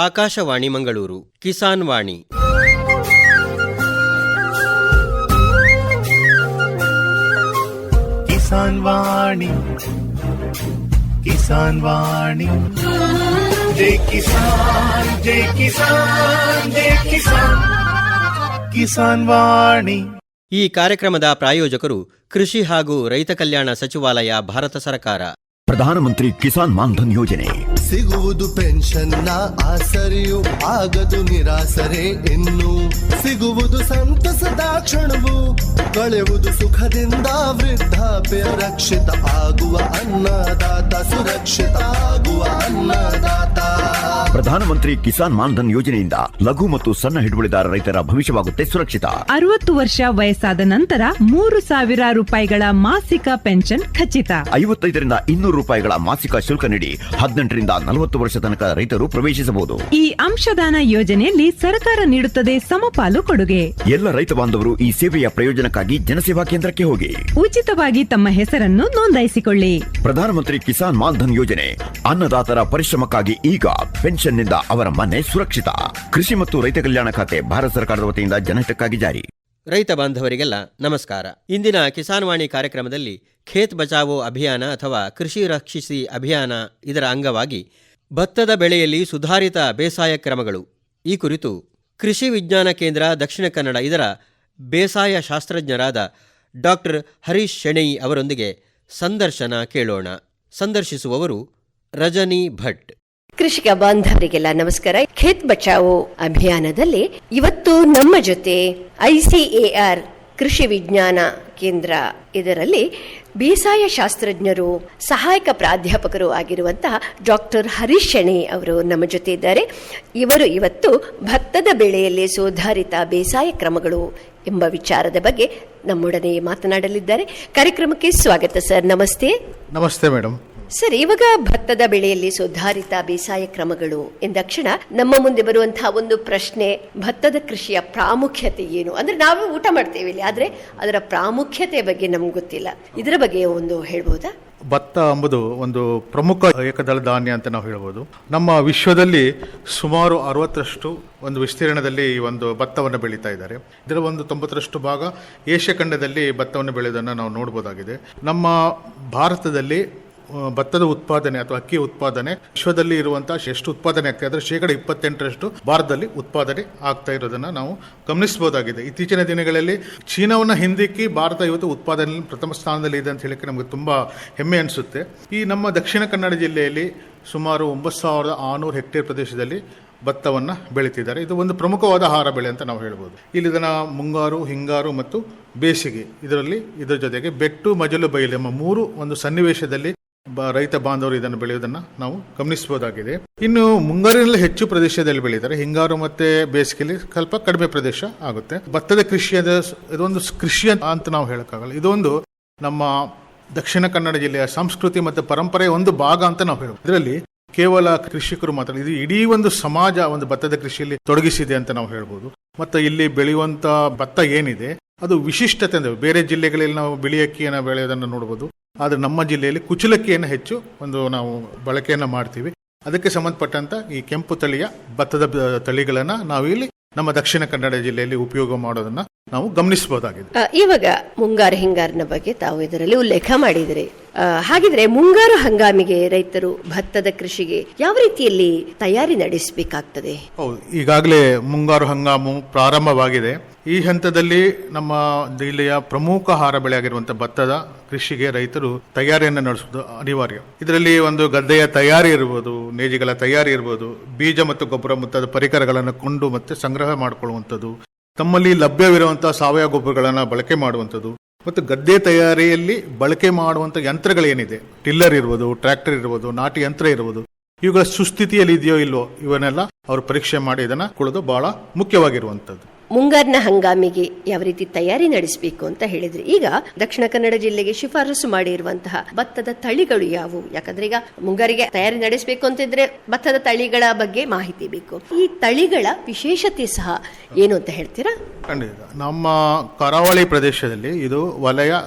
ಆಕಾಶವಾಣಿ ಮಂಗಳೂರು ಕಿಸಾನ್ ವಾಣಿ. ಕಿಸಾನ್ ವಾಣಿ, ಕಿಸಾನ್ ವಾಣಿ, ಜೈ ಕಿಸಾನ್, ಜೈ ಕಿಸಾನ್, ಜೈ ಕಿಸಾನ್, ಕಿಸಾನ್ ವಾಣಿ. ಈ ಕಾರ್ಯಕ್ರಮದ ಪ್ರಾಯೋಜಕರು ಕೃಷಿ ಹಾಗೂ ರೈತ ಕಲ್ಯಾಣ ಸಚಿವಾಲಯ, ಭಾರತ ಸರ್ಕಾರ. ಪ್ರಧಾನಮಂತ್ರಿ ಕಿಸಾನ್ ಮಾನ್ಧನ್ ಯೋಜನೆ ಸಿಗುವುದು ಪೆನ್ಷನ್ನ ಆಸರೆಯು, ಆಗದು ನಿರಾಸರೆ ಇನ್ನು, ಸಿಗುವುದು ಸಂತಸದ ಕ್ಷಣವು, ಕಳೆಯುವುದು ಸುಖದಿಂದ ವೃದ್ಧಾಪ್ಯ ರಕ್ಷಿತ ಆಗುವ ಅನ್ನದಾತ ಸುರಕ್ಷಿತ ಆಗುವ ಅನ್ನದಾತ. ಪ್ರಧಾನಮಂತ್ರಿ ಕಿಸಾನ್ ಮಾನ್ಧನ್ ಯೋಜನೆಯಿಂದ ಲಘು ಮತ್ತು ಸಣ್ಣ ಹಿಡುವಳಿದಾರ ರೈತರ ಭವಿಷ್ಯವಾಗುತ್ತೆ ಸುರಕ್ಷಿತ. 60 ವರ್ಷ ವಯಸ್ಸಾದ ನಂತರ 3,000 ರೂಪಾಯಿಗಳ ಮಾಸಿಕ ಪೆನ್ಷನ್ ಖಚಿತ. 55ರಿಂದ 200 ರೂಪಾಯಿಗಳ ಮಾಸಿಕ ಶುಲ್ಕ ನೀಡಿ 18ರಿಂದ 40 ವರ್ಷ ತನಕ ರೈತರು ಪ್ರವೇಶಿಸಬಹುದು. ಈ ಅಂಶದಾನ ಯೋಜನೆಯಲ್ಲಿ ಸರ್ಕಾರ ನೀಡುತ್ತದೆ ಸಮಪಾಲು ಕೊಡುಗೆ. ಎಲ್ಲ ರೈತ ಬಾಂಧವರು ಈ ಸೇವೆಯ ಪ್ರಯೋಜನಕ್ಕಾಗಿ ಜನಸೇವಾ ಕೇಂದ್ರಕ್ಕೆ ಹೋಗಿ ಉಚಿತವಾಗಿ ತಮ್ಮ ಹೆಸರನ್ನು ನೋಂದಾಯಿಸಿಕೊಳ್ಳಿ. ಪ್ರಧಾನಮಂತ್ರಿ ಕಿಸಾನ್ ಮಾನ್ಧನ್ ಯೋಜನೆ ಅನ್ನದಾತರ ಪರಿಶ್ರಮಕ್ಕಾಗಿ ಈಗ, ಪೆನ್ಷನ್ನಿಂದ ಅವರ ಮನೆ ಸುರಕ್ಷಿತ. ಕೃಷಿ ಮತ್ತು ರೈತ ಕಲ್ಯಾಣ ಖಾತೆ ಭಾರತ ಸರ್ಕಾರದ ವತಿಯಿಂದ ಜನಹಿತಕ್ಕಾಗಿ ಜಾರಿ. ರೈತ ಬಾಂಧವರಿಗೆಲ್ಲ ನಮಸ್ಕಾರ. ಇಂದಿನ ಕಿಸಾನ್ ವಾಣಿ ಕಾರ್ಯಕ್ರಮದಲ್ಲಿ ಖೇತ್ ಬಚಾವೋ ಅಭಿಯಾನ ಅಥವಾ ಕೃಷಿ ರಕ್ಷಿಸಿ ಅಭಿಯಾನ, ಇದರ ಅಂಗವಾಗಿ ಭತ್ತದ ಬೆಳೆಯಲ್ಲಿ ಸುಧಾರಿತ ಬೇಸಾಯ ಕ್ರಮಗಳು, ಈ ಕುರಿತು ಕೃಷಿ ವಿಜ್ಞಾನ ಕೇಂದ್ರ ದಕ್ಷಿಣ ಕನ್ನಡ ಇದರ ಬೇಸಾಯ ಶಾಸ್ತ್ರಜ್ಞರಾದ ಡಾಕ್ಟರ್ ಹರೀಶ್ ಶೆಣೈ ಅವರೊಂದಿಗೆ ಸಂದರ್ಶನ ಕೇಳೋಣ. ಸಂದರ್ಶಿಸುವವರು ರಜನಿ ಭಟ್. ಕೃಷಿಕ ಬಾಂಧವರಿಗೆಲ್ಲ ನಮಸ್ಕಾರ. ಖೇತ್ ಬಚಾವೋ ಅಭಿಯಾನದಲ್ಲಿ ಇವತ್ತು ನಮ್ಮ ಜೊತೆ ICAR ಕೃಷಿ ವಿಜ್ಞಾನ ಕೇಂದ್ರ ಇದರಲ್ಲಿ ಬೇಸಾಯ ಶಾಸ್ತ್ರಜ್ಞರು, ಸಹಾಯಕ ಪ್ರಾಧ್ಯಾಪಕರು ಆಗಿರುವಂತಹ ಡಾಕ್ಟರ್ ಹರೀಶ್ ಶೆಣೈ ಅವರು ನಮ್ಮ ಜೊತೆ ಇದ್ದಾರೆ. ಇವರು ಇವತ್ತು ಭತ್ತದ ಬೆಳೆಯಲ್ಲಿ ಸುಧಾರಿತ ಬೇಸಾಯ ಕ್ರಮಗಳು ಎಂಬ ವಿಚಾರದ ಬಗ್ಗೆ ನಮ್ಮೊಡನೆ ಮಾತನಾಡಲಿದ್ದಾರೆ. ಕಾರ್ಯಕ್ರಮಕ್ಕೆ ಸ್ವಾಗತ ಸರ್. ನಮಸ್ತೆ. ನಮಸ್ತೆ ಮೇಡಮ್. ಸರ್, ಇವಾಗ ಭತ್ತದ ಬೆಳೆಯಲ್ಲಿ ಸುಧಾರಿತ ಬೇಸಾಯ ಕ್ರಮಗಳು ಎಂದಕ್ಷಣ ನಮ್ಮ ಮುಂದೆ ಬರುವಂತಹ ಒಂದು ಪ್ರಶ್ನೆ, ಭತ್ತದ ಕೃಷಿಯ ಪ್ರಾಮುಖ್ಯತೆ ಏನು? ಅಂದ್ರೆ ನಾವೇ ಊಟ ಮಾಡ್ತೇವೆ ಇಲ್ಲಿ, ಆದ್ರೆ ಅದರ ಪ್ರಾಮುಖ್ಯತೆ ಬಗ್ಗೆ ನಮ್ಗೆ ಗೊತ್ತಿಲ್ಲ. ಇದರ ಬಗ್ಗೆ ಒಂದು ಹೇಳ್ಬೋದಾ? ಭತ್ತ ಎಂಬುದು ಒಂದು ಪ್ರಮುಖ ಏಕದಳ ಧಾನ್ಯ ಅಂತ ನಾವು ಹೇಳ್ಬೋದು. ನಮ್ಮ ವಿಶ್ವದಲ್ಲಿ ಸುಮಾರು 60ರಷ್ಟು ಒಂದು ವಿಸ್ತೀರ್ಣದಲ್ಲಿ ಈ ಒಂದು ಭತ್ತವನ್ನು ಬೆಳೀತಾ ಇದ್ದಾರೆ. ಇದರ ಒಂದು 90ರಷ್ಟು ಭಾಗ ಏಷ್ಯಾ ಖಂಡದಲ್ಲಿ ಭತ್ತವನ್ನು ಬೆಳೆಯೋದನ್ನು ನಾವು ನೋಡ್ಬೋದಾಗಿದೆ. ನಮ್ಮ ಭಾರತದಲ್ಲಿ ಭತ್ತದ ಉತ್ಪಾದನೆ ಅಥವಾ ಅಕ್ಕಿ ಉತ್ಪಾದನೆ ವಿಶ್ವದಲ್ಲಿ ಇರುವಂತಹ ಎಷ್ಟು ಉತ್ಪಾದನೆ ಆಗ್ತಾ ಇದ್ರೆ 28% ಭಾರತದಲ್ಲಿ ಉತ್ಪಾದನೆ ಆಗ್ತಾ ಇರೋದನ್ನ ನಾವು ಗಮನಿಸಬಹುದಾಗಿದೆ. ಇತ್ತೀಚಿನ ದಿನಗಳಲ್ಲಿ ಚೀನಾವನ್ನ ಹಿಂದಿಕ್ಕಿ ಭಾರತ ಇವತ್ತು ಉತ್ಪಾದನೆಯಲ್ಲಿ ಪ್ರಥಮ ಸ್ಥಾನದಲ್ಲಿ ಇದೆ ಅಂತ ಹೇಳಿಕ್ಕೆ ನಮಗೆ ತುಂಬಾ ಹೆಮ್ಮೆ ಅನಿಸುತ್ತೆ. ಈ ನಮ್ಮ ದಕ್ಷಿಣ ಕನ್ನಡ ಜಿಲ್ಲೆಯಲ್ಲಿ ಸುಮಾರು 9,600 ಹೆಕ್ಟೇರ್ ಪ್ರದೇಶದಲ್ಲಿ ಭತ್ತವನ್ನು ಬೆಳೀತಿದ್ದಾರೆ. ಇದು ಒಂದು ಪ್ರಮುಖವಾದ ಆಹಾರ ಬೆಳೆ ಅಂತ ನಾವು ಹೇಳ್ಬೋದು. ಇಲ್ಲಿ ಇದನ್ನ ಮುಂಗಾರು, ಹಿಂಗಾರು ಮತ್ತು ಬೇಸಿಗೆ ಇದರ ಜೊತೆಗೆ ಬೆಟ್ಟು, ಮಜಲು, ಬಯಲು ಎಂಬ 3 ಒಂದು ಸನ್ನಿವೇಶದಲ್ಲಿ ರೈತ ಬಾಂಧವರು ಇದನ್ನು ಬೆಳೆಯುವುದನ್ನು ನಾವು ಗಮನಿಸಬಹುದಾಗಿದೆ. ಇನ್ನು ಮುಂಗಾರಿನಲ್ಲಿ ಹೆಚ್ಚು ಪ್ರದೇಶದಲ್ಲಿ ಬೆಳೀತಾರೆ, ಹಿಂಗಾರು ಮತ್ತೆ ಬೇಸಿಗೆಯಲ್ಲಿ ಸ್ವಲ್ಪ ಕಡಿಮೆ ಪ್ರದೇಶ ಆಗುತ್ತೆ. ಭತ್ತದ ಇದೊಂದು ಕೃಷಿ ಅಂತ ನಾವು ಹೇಳಕ್ಕಾಗಲ್ಲ. ಇದೊಂದು ನಮ್ಮ ದಕ್ಷಿಣ ಕನ್ನಡ ಜಿಲ್ಲೆಯ ಸಂಸ್ಕೃತಿ ಮತ್ತು ಪರಂಪರೆಯ ಒಂದು ಭಾಗ ಅಂತ ನಾವು ಹೇಳ್ಬೋದು. ಇದರಲ್ಲಿ ಕೇವಲ ಕೃಷಿಕರು ಮಾತ್ರ, ಇದು ಇಡೀ ಒಂದು ಸಮಾಜ ಒಂದು ಭತ್ತದ ಕೃಷಿಯಲ್ಲಿ ತೊಡಗಿಸಿದೆ ಅಂತ ನಾವು ಹೇಳ್ಬೋದು. ಮತ್ತೆ ಇಲ್ಲಿ ಬೆಳೆಯುವಂತ ಭತ್ತ ಏನಿದೆ ಅದು ವಿಶಿಷ್ಟತೆ ಅಂದ್ರೆ ಬೇರೆ ಜಿಲ್ಲೆಗಳಲ್ಲಿ ನಾವು ಬಿಳಿ ಅಕ್ಕಿಯನ್ನು ಬೆಳೆಯೋದನ್ನು ನೋಡಬಹುದು, ಆದರೆ ನಮ್ಮ ಜಿಲ್ಲೆಯಲ್ಲಿ ಕುಚಲಕ್ಕಿಯನ್ನು ಹೆಚ್ಚು ನಾವು ಬಳಕೆಯನ್ನು ಮಾಡ್ತೀವಿ. ಅದಕ್ಕೆ ಸಂಬಂಧಪಟ್ಟಂತ ಈ ಕೆಂಪು ತಳಿಯ ಭತ್ತದ ತಳಿಗಳನ್ನ ನಾವು ಇಲ್ಲಿ ನಮ್ಮ ದಕ್ಷಿಣ ಕನ್ನಡ ಜಿಲ್ಲೆಯಲ್ಲಿ ಉಪಯೋಗ ಮಾಡೋದನ್ನ ನಾವು ಗಮನಿಸಬಹುದಾಗಿದೆ. ಇವಾಗ ಮುಂಗಾರು ಹಿಂಗಾರಿನ ಬಗ್ಗೆ ತಾವು ಇದರಲ್ಲಿ ಉಲ್ಲೇಖ ಮಾಡಿದರೆ, ಹಾಗಿದ್ರೆ ಮುಂಗಾರು ಹಂಗಾಮಿಗೆ ರೈತರು ಭತ್ತದ ಕೃಷಿಗೆ ಯಾವ ರೀತಿಯಲ್ಲಿ ತಯಾರಿ ನಡೆಸಬೇಕಾಗ್ತದೆ? ಹೌದು, ಈಗಾಗಲೇ ಮುಂಗಾರು ಹಂಗಾಮು ಪ್ರಾರಂಭವಾಗಿದೆ. ಈ ಹಂತದಲ್ಲಿ ನಮ್ಮ ಜಿಲ್ಲೆಯ ಪ್ರಮುಖ ಆಹಾರ ಬೆಳೆಯಾಗಿರುವಂತಹ ಭತ್ತದ ಕೃಷಿಗೆ ರೈತರು ತಯಾರಿಯನ್ನು ನಡೆಸುವುದು ಅನಿವಾರ್ಯ. ಇದರಲ್ಲಿ ಒಂದು ಗದ್ದೆಯ ತಯಾರಿ ಇರ್ಬೋದು, ನೇಜಿಗಳ ತಯಾರಿ ಇರ್ಬೋದು, ಬೀಜ ಮತ್ತು ಗೊಬ್ಬರ ಮುಂತಾದ ಪರಿಕರಗಳನ್ನು ಕೊಂಡು ಮತ್ತೆ ಸಂಗ್ರಹ ಮಾಡಿಕೊಳ್ಳುವಂಥದ್ದು, ತಮ್ಮಲ್ಲಿ ಲಭ್ಯವಿರುವಂತಹ ಸಾವಯವ ಗೊಬ್ಬರಗಳನ್ನು ಬಳಕೆ ಮಾಡುವಂಥದ್ದು, ಮತ್ತು ಗದ್ದೆ ತಯಾರಿಯಲ್ಲಿ ಬಳಕೆ ಮಾಡುವಂಥ ಯಂತ್ರಗಳೇನಿದೆ, ಟಿಲ್ಲರ್ ಇರ್ಬೋದು, ಟ್ರ್ಯಾಕ್ಟರ್ ಇರ್ಬೋದು, ನಾಟಿ ಯಂತ್ರ ಇರ್ಬೋದು, ಇವುಗಳ ಸುಸ್ಥಿತಿಯಲ್ಲಿ ಇದೆಯೋ ಇಲ್ವೋ ಇವನ್ನೆಲ್ಲ ಅವರು ಪರೀಕ್ಷೆ ಮಾಡಿ ಇದನ್ನ ಕೊಡೋದು ಬಹಳ ಮುಖ್ಯವಾಗಿರುವಂಥದ್ದು. ಮುಂಗಾರಿನ ಹಂಗಾಮಿಗೆ ಯಾವ ರೀತಿ ತಯಾರಿ ನಡೆಸಬೇಕು ಅಂತ ಹೇಳಿದ್ರಿ. ಈಗ ದಕ್ಷಿಣ ಕನ್ನಡ ಜಿಲ್ಲೆಗೆ ಶಿಫಾರಸು ಮಾಡಿರುವಂತಹ ಭತ್ತದ ತಳಿಗಳು ಯಾವುವು? ಯಾಕಂದ್ರೆ ಈಗ ಮುಂಗಾರಿಗೆ ತಯಾರಿ ನಡೆಸಬೇಕು ಅಂತಿದ್ರೆ ಭತ್ತದ ತಳಿಗಳ ಬಗ್ಗೆ ಮಾಹಿತಿ ಬೇಕು. ಈ ತಳಿಗಳ ವಿಶೇಷತೆ ಸಹ ಏನು ಅಂತ ಹೇಳ್ತೀರಾ? ಖಂಡಿತ. ನಮ್ಮ ಕರಾವಳಿ ಪ್ರದೇಶದಲ್ಲಿ ಇದು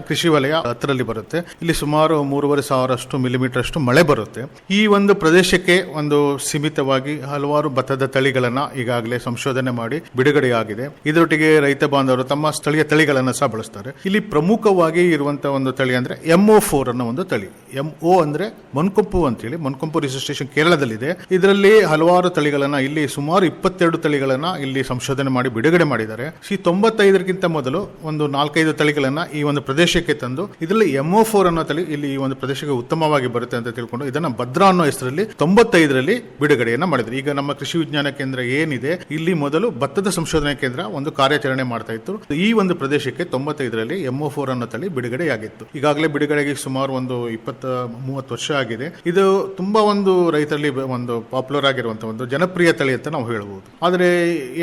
ಕೃಷಿ ವಲಯ ಹತ್ತರಲ್ಲಿ ಬರುತ್ತೆ. ಇಲ್ಲಿ ಸುಮಾರು 3,500 ಮಿಲಿಮೀಟರ್ ಅಷ್ಟು ಮಳೆ ಬರುತ್ತೆ. ಈ ಒಂದು ಪ್ರದೇಶಕ್ಕೆ ಒಂದು ಸೀಮಿತವಾಗಿ ಹಲವಾರು ಭತ್ತದ ತಳಿಗಳನ್ನ ಈಗಾಗಲೇ ಸಂಶೋಧನೆ ಮಾಡಿ ಬಿಡುಗಡೆಯಾಗಿದೆ. ಇದರೊಟ್ಟಿಗೆ ರೈತ ಬಾಂಧವರು ತಮ್ಮ ಸ್ಥಳೀಯ ತಳಿಗಳನ್ನ ಸಹ ಬಳಸ್ತಾರೆ. ಇಲ್ಲಿ ಪ್ರಮುಖವಾಗಿ ಇರುವಂತಹ ಒಂದು ತಳಿ ಅಂದ್ರೆ MO4 ಅನ್ನೋ ಒಂದು ತಳಿ. MO ಅಂದ್ರೆ ಮೊನ್ಕೊಂಪು ಅಂತೇಳಿ, ಮೊನ್ಕೊಂಪು ರಿಜಿಸ್ಟ್ರೇಷನ್ ಕೇರಳದಲ್ಲಿದೆ. ಇದರಲ್ಲಿ ಹಲವಾರು ತಳಿಗಳನ್ನ, ಇಲ್ಲಿ ಸುಮಾರು 22 ತಳಿಗಳನ್ನ ಇಲ್ಲಿ ಸಂಶೋಧನೆ ಮಾಡಿ ಬಿಡುಗಡೆ ಮಾಡಿದ್ದಾರೆ. 95ಕ್ಕಿಂತ ಮೊದಲು ಒಂದು 4-5 ತಳಿಗಳನ್ನ ಈ ಒಂದು ಪ್ರದೇಶಕ್ಕೆ ತಂದು ಇದರಲ್ಲಿ MO4 ಅನ್ನೋ ತಳಿ ಇಲ್ಲಿ ಈ ಒಂದು ಪ್ರದೇಶಕ್ಕೆ ಉತ್ತಮವಾಗಿ ಬರುತ್ತೆ ಅಂತ ತಿಳ್ಕೊಂಡು ಇದನ್ನ ಭದ್ರಾ ಅನ್ನೋ ಹೆಸರಲ್ಲಿ 95ರಲ್ಲಿ ಬಿಡುಗಡೆಯನ್ನ ಮಾಡಿದ್ರು. ಈಗ ನಮ್ಮ ಕೃಷಿ ವಿಜ್ಞಾನ ಕೇಂದ್ರ ಏನಿದೆ ಇಲ್ಲಿ ಮೊದಲು ಭತ್ತದ ಸಂಶೋಧನಾ ಕೇಂದ್ರ ಒಂದು ಕಾರ್ಯಾಚರಣೆ ಮಾಡ್ತಾ ಇತ್ತು. ಈ ಒಂದು ಪ್ರದೇಶಕ್ಕೆ 95ರಲ್ಲಿ MO4 ಅನ್ನೋ ತಳಿ ಬಿಡುಗಡೆಯಾಗಿತ್ತು. ಈಗಾಗಲೇ ಬಿಡುಗಡೆಗೆ ಸುಮಾರು ಒಂದು 20-30 ವರ್ಷ ಆಗಿದೆ. ಇದು ತುಂಬಾ ಒಂದು ರೈತರಲ್ಲಿ ಒಂದು ಪಾಪ್ಯುಲರ್ ಆಗಿರುವಂತಹ ಒಂದು ಜನಪ್ರಿಯ ತಳಿ ಅಂತ ನಾವು ಹೇಳಬಹುದು. ಆದರೆ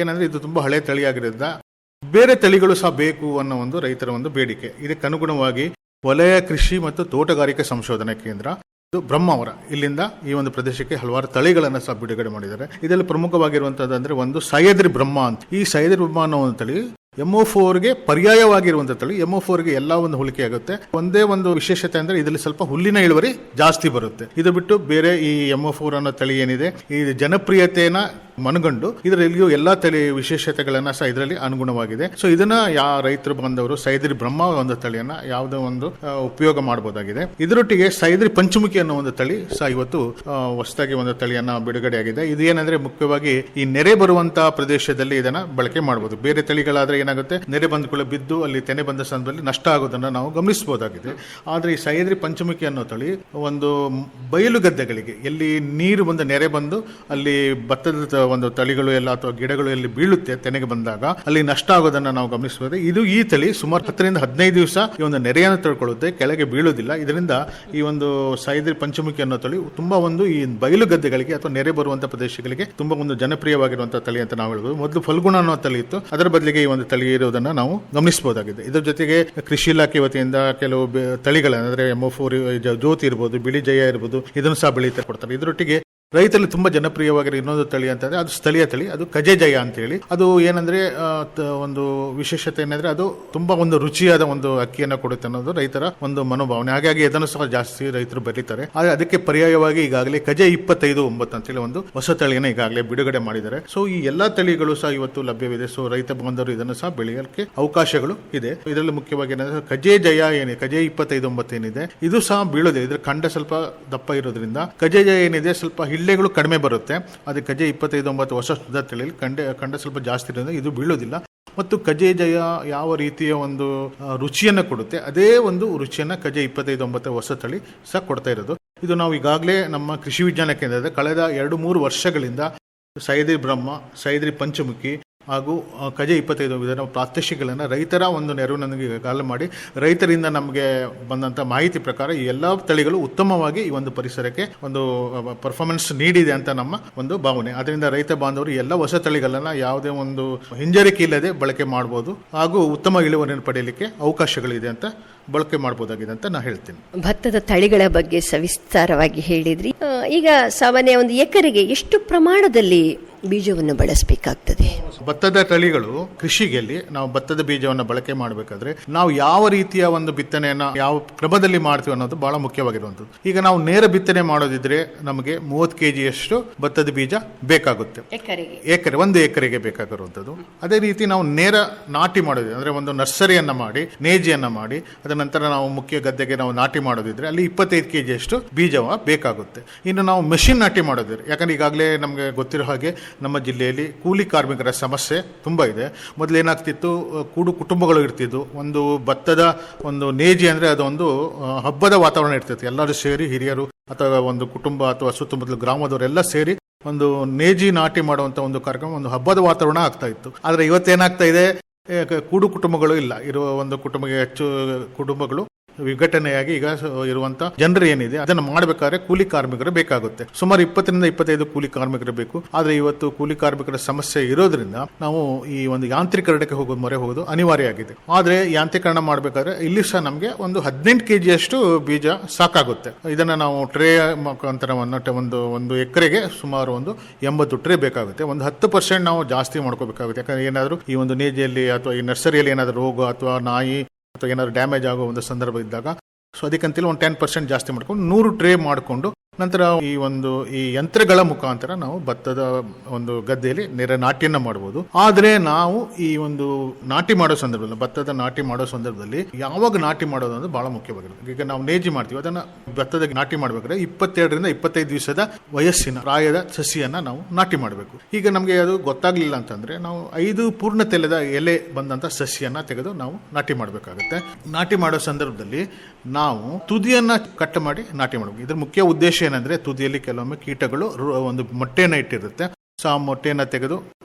ಏನಂದ್ರೆ ಇದು ತುಂಬಾ ಹಳೆ ತಳಿಯಾಗಿರೋದ್ರಿಂದ ಬೇರೆ ತಳಿಗಳು ಸಹ ಬೇಕು ಅನ್ನೋ ಒಂದು ರೈತರ ಒಂದು ಬೇಡಿಕೆ. ಇದಕ್ಕನುಗುಣವಾಗಿ ವಲಯ ಕೃಷಿ ಮತ್ತು ತೋಟಗಾರಿಕೆ ಸಂಶೋಧನಾ ಕೇಂದ್ರ ಬ್ರಹ್ಮಾವರ ಇಲ್ಲಿಂದ ಈ ಒಂದು ಪ್ರದೇಶಕ್ಕೆ ಹಲವಾರು ತಳಿಗಳನ್ನು ಸಹ ಬಿಡುಗಡೆ ಮಾಡಿದ್ದಾರೆ. ಇದರಲ್ಲಿ ಪ್ರಮುಖವಾಗಿರುವಂತದ್ದು ಅಂದ್ರೆ ಒಂದು ಸಹ್ಯಾದ್ರಿ ಬ್ರಹ್ಮ ಅಂತ. ಈ ಸಹ್ಯಾದ್ರಿ ಬ್ರಹ್ಮ ಅನ್ನೋ ಒಂದು ತಳಿ MO4ಗೆ ಪರ್ಯಾಯವಾಗಿರುವಂತಹ ತಳಿ. MO4ಗೆ ಎಲ್ಲ ಒಂದು ಹೋಲಿಕೆ ಆಗುತ್ತೆ. ಒಂದೇ ಒಂದು ವಿಶೇಷತೆ ಅಂದ್ರೆ ಇದರಲ್ಲಿ ಸ್ವಲ್ಪ ಹುಲ್ಲಿನ ಇಳುವರಿ ಜಾಸ್ತಿ ಬರುತ್ತೆ. ಇದು ಬಿಟ್ಟು ಬೇರೆ ಈ MO4 ಅನ್ನೋ ತಳಿ ಏನಿದೆ ಈ ಜನಪ್ರಿಯತೆಯನ್ನ ಮನಗಂಡು ಇದರಲ್ಲಿಯೂ ಎಲ್ಲಾ ತಳಿ ವಿಶೇಷತೆಗಳನ್ನ ಸಹ ಇದರಲ್ಲಿ ಅನುಗುಣವಾಗಿದೆ. ಸೊ ಇದನ್ನ ರೈತರು ಬಂದವರು ಸಹ್ಯಾದ್ರಿ ಬ್ರಹ್ಮ ಒಂದು ತಳಿಯನ್ನ ಯಾವುದೋ ಒಂದು ಉಪಯೋಗ ಮಾಡಬಹುದಾಗಿದೆ. ಇದರೊಟ್ಟಿಗೆ ಸಹ್ಯಾದ್ರಿ ಪಂಚಮುಖಿ ಅನ್ನೋ ಒಂದು ತಳಿ ಸಹ ಇವತ್ತು ಹೊಸದಾಗಿ ಒಂದು ತಳಿಯನ್ನ ಬಿಡುಗಡೆಯಾಗಿದೆ. ಇದು ಏನಂದ್ರೆ ಮುಖ್ಯವಾಗಿ ಈ ನೆರೆ ಬರುವಂತಹ ಪ್ರದೇಶದಲ್ಲಿ ಇದನ್ನ ಬಳಕೆ ಮಾಡಬಹುದು. ಬೇರೆ ತಳಿಗಳಾದ್ರೆ ಏನಾಗುತ್ತೆ, ನೆರೆ ಬಂದುಕೊಳ್ಳೆ ಬಿದ್ದು ಅಲ್ಲಿ ತೆನೆ ಬಂದ ಸಂದರ್ಭದಲ್ಲಿ ನಷ್ಟ ಆಗೋದನ್ನ ನಾವು ಗಮನಿಸಬಹುದಾಗಿದೆ. ಆದ್ರೆ ಈ ಸಹ್ಯಾದ್ರಿ ಪಂಚಮುಖಿ ಅನ್ನೋ ತಳಿ ಒಂದು ಬಯಲು ಗದ್ದೆಗಳಿಗೆ ಎಲ್ಲಿ ನೀರು ಬಂದು ನೆರೆ ಬಂದು ಅಲ್ಲಿ ಭತ್ತದ ಒಂದು ತಳಿಗಳು ಎಲ್ಲ ಅಥವಾ ಗಿಡಗಳು ಎಲ್ಲಿ ಬೀಳುತ್ತೆ ತೆನೆಗೆ ಬಂದಾಗ ಅಲ್ಲಿ ನಷ್ಟ ಆಗೋದನ್ನ ನಾವು ಗಮನಿಸಬಹುದು. ಈ ತಳಿ ಸುಮಾರು 10ರಿಂದ 15 ದಿವಸ ಈ ಒಂದು ನೆರೆಯನ್ನು ತಳ್ಕೊಳ್ಳುತ್ತೆ, ಕೆಳಗೆ ಬೀಳುವುದಿಲ್ಲ. ಇದರಿಂದ ಈ ಒಂದು ಸಹ್ಯಾದ್ರಿ ಪಂಚಮುಖಿ ಅನ್ನೋ ತಳಿ ತುಂಬಾ ಒಂದು ಈ ಬಯಲು ಗದ್ದೆಗಳಿಗೆ ಅಥವಾ ನೆರೆ ಬರುವಂತಹ ಪ್ರದೇಶಗಳಿಗೆ ತುಂಬಾ ಒಂದು ಜನಪ್ರಿಯವಾಗಿರುವಂತಹ ತಳಿ ಅಂತ ನಾವು ಹೇಳ್ಬೋದು. ಮೊದಲು ಫಲ್ಗುಣ ಅನ್ನೋ ತಳಿ ಇತ್ತು, ಅದರ ಬದಲಿಗೆ ಈ ಒಂದು ತಳಿ ಇರೋದನ್ನ ನಾವು ಗಮನಿಸಬಹುದಾಗಿದೆ. ಇದರ ಜೊತೆಗೆ ಕೃಷಿ ಇಲಾಖೆ ವತಿಯಿಂದ ಕೆಲವು ತಳಿಗಳನ್ನ ಅಂದ್ರೆ MO4 ಜ್ಯೋತಿ ಇರ್ಬೋದು, ಬಿಳಿ ಜಯ ಇರ್ಬೋದು, ಇದನ್ನು ಸಹ ಬೆಳೀತಾ ಕೊಡ್ತಾರೆ. ಇದರೊಟ್ಟಿಗೆ ರೈತರಲ್ಲಿ ತುಂಬಾ ಜನಪ್ರಿಯವಾಗಿರೋ ಇನ್ನೊಂದು ತಳಿ ಅಂತಂದ್ರೆ ಅದು ಸ್ಥಳೀಯ ತಳಿ, ಅದು ಕಜೆ ಜಯ ಅಂತ ಹೇಳಿ. ಅದು ಏನಂದ್ರೆ ಒಂದು ವಿಶೇಷತೆ ಏನಂದ್ರೆ ಅದು ತುಂಬಾ ಒಂದು ರುಚಿಯಾದ ಒಂದು ಅಕ್ಕಿಯನ್ನು ಕೊಡುತ್ತೆ ಅನ್ನೋದು ರೈತರ ಒಂದು ಮನೋಭಾವನೆ. ಹಾಗಾಗಿ ಅದನ್ನು ಸಹ ಜಾಸ್ತಿ ರೈತರು ಬೆಳೀತಾರೆ. ಆದ್ರೆ ಅದಕ್ಕೆ ಪರ್ಯಾಯವಾಗಿ ಈಗಾಗಲೇ ಕಜೆ 25-9 ಅಂತೇಳಿ ಒಂದು ಹೊಸ ತಳಿಯನ್ನು ಈಗಾಗಲೇ ಬಿಡುಗಡೆ ಮಾಡಿದ್ದಾರೆ. ಸೊ ಈ ಎಲ್ಲಾ ತಳಿಗಳು ಸಹ ಇವತ್ತು ಲಭ್ಯವಿದೆ. ಸೊ ರೈತ ಬಾಂಧವರು ಇದನ್ನು ಸಹ ಬೆಳೆಯಲಿಕ್ಕೆ ಅವಕಾಶಗಳು ಇದೆ. ಇದರಲ್ಲಿ ಮುಖ್ಯವಾಗಿ ಏನಂದ್ರೆ ಕಜೆ ಜಯ ಏನಿದೆ, ಕಜೆ 25-9 ಏನಿದೆ, ಇದು ಸಹ ಬೀಳೋದಿಲ್ಲ. ಇದ್ರ ಕಂಡ ಸ್ವಲ್ಪ ದಪ್ಪ ಇರೋದ್ರಿಂದ ಕಜೆ ಜಯ ಏನಿದೆ ಸ್ವಲ್ಪ ಹಿಳ್ಳೆಗಳು ಕಡಿಮೆ ಬರುತ್ತೆ. ಅದೇ ಕಜೆ 25-9 ಹೊಸ ತಳಿಯಲ್ಲಿ ಕಂಡ ಸ್ವಲ್ಪ ಜಾಸ್ತಿ ಇರೋದ್ರಿಂದ ಇದು ಬೀಳೋದಿಲ್ಲ. ಮತ್ತು ಕಜೆ ಜಯ ಯಾವ ರೀತಿಯ ಒಂದು ರುಚಿಯನ್ನು ಕೊಡುತ್ತೆ ಅದೇ ಒಂದು ರುಚಿಯನ್ನ ಕಜೆ 25-9 ಹೊಸ ತಳಿ ಸಹ ಕೊಡ್ತಾ ಇರೋದು. ಇದು ನಾವು ಈಗಾಗಲೇ ನಮ್ಮ ಕೃಷಿ ವಿಜ್ಞಾನ ಕೇಂದ್ರದ ಕಳೆದ 2-3 ವರ್ಷಗಳಿಂದ ಸಹ್ಯಾದ್ರಿ ಬ್ರಹ್ಮ, ಸಹ್ಯಾದ್ರಿ ಪಂಚಮುಖಿ ಹಾಗೂ ಕಜೆ 25 ವಿಧಾನ ಪ್ರಾತ್ಯಕ್ಷಿಕೆಗಳನ್ನು ರೈತರ ಒಂದು ನೆರವಿನೊಂದಿಗೆ ಈಗಾಗಲೇ ಮಾಡಿ ರೈತರಿಂದ ನಮಗೆ ಬಂದಂಥ ಮಾಹಿತಿ ಪ್ರಕಾರ ಈ ಎಲ್ಲ ತಳಿಗಳು ಉತ್ತಮವಾಗಿ ಈ ಒಂದು ಪರಿಸರಕ್ಕೆ ಒಂದು ಪರ್ಫಾರ್ಮೆನ್ಸ್ ನೀಡಿದೆ ಅಂತ ನಮ್ಮ ಒಂದು ಭಾವನೆ. ಅದರಿಂದ ರೈತ ಬಾಂಧವರು ಎಲ್ಲ ಹೊಸ ತಳಿಗಳನ್ನು ಯಾವುದೇ ಒಂದು ಹಿಂಜರಿಕೆ ಇಲ್ಲದೆ ಬಳಕೆ ಮಾಡಬಹುದು ಹಾಗೂ ಉತ್ತಮ ಇಳುವರಿಯನ್ನು ಪಡೆಯಲಿಕ್ಕೆ ಅವಕಾಶಗಳಿದೆ ಅಂತ ಬಳಕೆ ಮಾಡಬಹುದಾಗಿದೆ ಅಂತ ನಾನು ಹೇಳ್ತೀನಿ. ಭತ್ತದ ತಳಿಗಳ ಬಗ್ಗೆ ಸವಿಸ್ತಾರವಾಗಿ ಹೇಳಿದ್ರಿ. ಈಗ ಸಾಮಾನ್ಯ ಒಂದು ಎಕರೆಗೆ ಎಷ್ಟು ಪ್ರಮಾಣದಲ್ಲಿ ಬೀಜವನ್ನು ಬಳಸಬೇಕಾಗ್ತದೆ? ಭತ್ತದ ತಳಿಗಳು ಕೃಷಿಗೆಲ್ಲಿ ನಾವು ಭತ್ತದ ಬೀಜವನ್ನು ಬಳಕೆ ಮಾಡಬೇಕಾದ್ರೆ ನಾವು ಯಾವ ರೀತಿಯ ಒಂದು ಬಿತ್ತನೆಯನ್ನ ಯಾವ ಕ್ರಮದಲ್ಲಿ ಮಾಡ್ತೀವಿ ಅನ್ನೋದು ಬಹಳ ಮುಖ್ಯವಾಗಿರುವಂಥದ್ದು. ಈಗ ನಾವು ನೇರ ಬಿತ್ತನೆ ಮಾಡೋದಿದ್ರೆ ನಮಗೆ 30 kgಯಷ್ಟು ಭತ್ತದ ಬೀಜ ಬೇಕಾಗುತ್ತೆ ಒಂದು ಎಕರೆಗೆ ಬೇಕಾಗಿರುವಂಥದ್ದು. ಅದೇ ರೀತಿ ನಾವು ನೇರ ನಾಟಿ ಮಾಡೋದಿದ್ರೆ ಅಂದ್ರೆ ಒಂದು ನರ್ಸರಿಯನ್ನ ಮಾಡಿ ನೇಜಿಯನ್ನ ಮಾಡಿ ಅದರ ನಂತರ ನಾವು ಮುಖ್ಯ ಗದ್ದೆಗೆ ನಾವು ನಾಟಿ ಮಾಡೋದಿದ್ರೆ ಅಲ್ಲಿ 25 kgಯಷ್ಟು ಬೀಜ ಬೇಕಾಗುತ್ತೆ. ಇನ್ನು ನಾವು ಮೆಷಿನ್ ನಾಟಿ ಮಾಡೋದಿದ್ರೆ, ಯಾಕಂದ್ರೆ ಈಗಾಗಲೇ ನಮಗೆ ಗೊತ್ತಿರೋ ಹಾಗೆ ನಮ್ಮ ಜಿಲ್ಲೆಯಲ್ಲಿ ಕೂಲಿ ಕಾರ್ಮಿಕರ ಸಮಸ್ಯೆ ತುಂಬಾ ಇದೆ. ಮೊದಲು ಏನಾಗ್ತಿತ್ತು, ಕೂಡು ಕುಟುಂಬಗಳು ಇರ್ತಿದ್ವು. ಒಂದು ಭತ್ತದ ಒಂದು ನೇಜಿ ಅಂದ್ರೆ ಅದೊಂದು ಹಬ್ಬದ ವಾತಾವರಣ ಇರ್ತಿತ್ತು. ಎಲ್ಲರೂ ಸೇರಿ ಹಿರಿಯರು ಅಥವಾ ಒಂದು ಕುಟುಂಬ ಅಥವಾ ಸುತ್ತಮುತ್ತಲ ಗ್ರಾಮದವರೆಲ್ಲ ಸೇರಿ ಒಂದು ನೇಜಿ ನಾಟಿ ಮಾಡುವಂತ ಒಂದು ಕಾರ್ಯಕ್ರಮ, ಒಂದು ಹಬ್ಬದ ವಾತಾವರಣ ಆಗ್ತಾ ಇತ್ತು. ಆದ್ರೆ ಇವತ್ತೇನಾಗ್ತಾ ಇದೆ, ಕೂಡು ಕುಟುಂಬಗಳು ಇಲ್ಲ. ಇರುವ ಒಂದು ಕುಟುಂಬಕ್ಕೆ ಹೆಚ್ಚು ಕುಟುಂಬಗಳು ವಿಘಟನೆಯಾಗಿ ಈಗ ಇರುವಂತ ಜನರು ಏನಿದೆ ಅದನ್ನು ಮಾಡಬೇಕಾದ್ರೆ ಕೂಲಿ ಕಾರ್ಮಿಕರು ಬೇಕಾಗುತ್ತೆ. ಸುಮಾರು 20-25 ಕೂಲಿ ಕಾರ್ಮಿಕರು ಬೇಕು. ಆದ್ರೆ ಇವತ್ತು ಕೂಲಿ ಕಾರ್ಮಿಕರ ಸಮಸ್ಯೆ ಇರೋದ್ರಿಂದ ನಾವು ಈ ಒಂದು ಯಾಂತ್ರೀಕರಣಕ್ಕೆ ಮೊರೆ ಹೋಗೋದು ಅನಿವಾರ್ಯ ಆಗಿದೆ. ಆದ್ರೆ ಯಾಂತ್ರೀಕರಣ ಮಾಡಬೇಕಾದ್ರೆ ಇಲ್ಲಿ ಸಹ ನಮಗೆ ಒಂದು 18 kg ಬೀಜ ಸಾಕಾಗುತ್ತೆ. ಇದನ್ನ ನಾವು ಟ್ರೇ ಮುಖಾಂತರ ಒಂದು ಎಕರೆಗೆ ಸುಮಾರು ಒಂದು 80 ಟ್ರೇ ಬೇಕಾಗುತ್ತೆ. ಒಂದು 10% ನಾವು ಜಾಸ್ತಿ ಮಾಡ್ಕೋಬೇಕಾಗುತ್ತೆ. ಯಾಕಂದ್ರೆ ಏನಾದ್ರು ಈ ಒಂದು ನೇಜಿಯಲ್ಲಿ ಅಥವಾ ಈ ನರ್ಸರಿಯಲ್ಲಿ ಏನಾದ್ರು ರೋಗ ಅಥವಾ ನಾಯಿ ಅಥವಾ ಏನಾದ್ರು ಡ್ಯಾಮೇಜ್ ಆಗೋ ಒಂದು ಸಂದರ್ಭ ಇದ್ದಾಗ ಸೊ ಅದಕ್ಕಂತೇಳಿ ಒಂದು 10% ಜಾಸ್ತಿ ಮಾಡ್ಕೊಂಡು 100 ಟ್ರೇ ಮಾಡಿಕೊಂಡು ನಂತರ ಈ ಯಂತ್ರಗಳ ಮುಖಾಂತರ ನಾವು ಭತ್ತದ ಒಂದು ಗದ್ದೆಯಲ್ಲಿ ನೇರ ನಾಟಿಯನ್ನ ಮಾಡಬಹುದು. ಆದ್ರೆ ನಾವು ಈ ಒಂದು ನಾಟಿ ಮಾಡೋ ಸಂದರ್ಭದಲ್ಲಿ ಭತ್ತದ ನಾಟಿ ಮಾಡೋ ಸಂದರ್ಭದಲ್ಲಿ ಯಾವಾಗ ನಾಟಿ ಮಾಡೋದು ಅಂದ್ರೆ ಬಹಳ ಮುಖ್ಯವಾಗಿರುತ್ತೆ. ಈಗ ನಾವು ನೇಜಿ ಮಾಡ್ತೀವಿ, ಅದನ್ನ ಭತ್ತದ ನಾಟಿ ಮಾಡ್ಬೇಕಾದ್ರೆ 22-25 ದಿವಸದ ವಯಸ್ಸಿನ ಪ್ರಾಯದ ಸಸಿಯನ್ನ ನಾವು ನಾಟಿ ಮಾಡಬೇಕು. ಈಗ ನಮಗೆ ಅದು ಗೊತ್ತಾಗ್ಲಿಲ್ಲ ಅಂತಂದ್ರೆ ನಾವು 5 ಪೂರ್ಣ ತೆಲೆದ ಎಲೆ ಬಂದಂತ ಸಸಿಯನ್ನ ತೆಗೆದು ನಾವು ನಾಟಿ ಮಾಡಬೇಕಾಗುತ್ತೆ. ನಾಟಿ ಮಾಡೋ ಸಂದರ್ಭದಲ್ಲಿ ನಾವು ತುದಿಯನ್ನ ಕಟ್ ಮಾಡಿ ನಾಟಿ ಮಾಡಬೇಕು. ಇದ್ರ ಮುಖ್ಯ ಉದ್ದೇಶ ಏನಂದ್ರೆ ತುದಿಯಲ್ಲಿ ಕೆಲವೊಮ್ಮೆ ಕೀಟಗಳು ಒಂದು ಮೊಟ್ಟೆಯನ್ನ ಇಟ್ಟಿರುತ್ತೆ. ಸೊ ಆ ಮೊಟ್ಟೆಯನ್ನ ತೆಗೆದು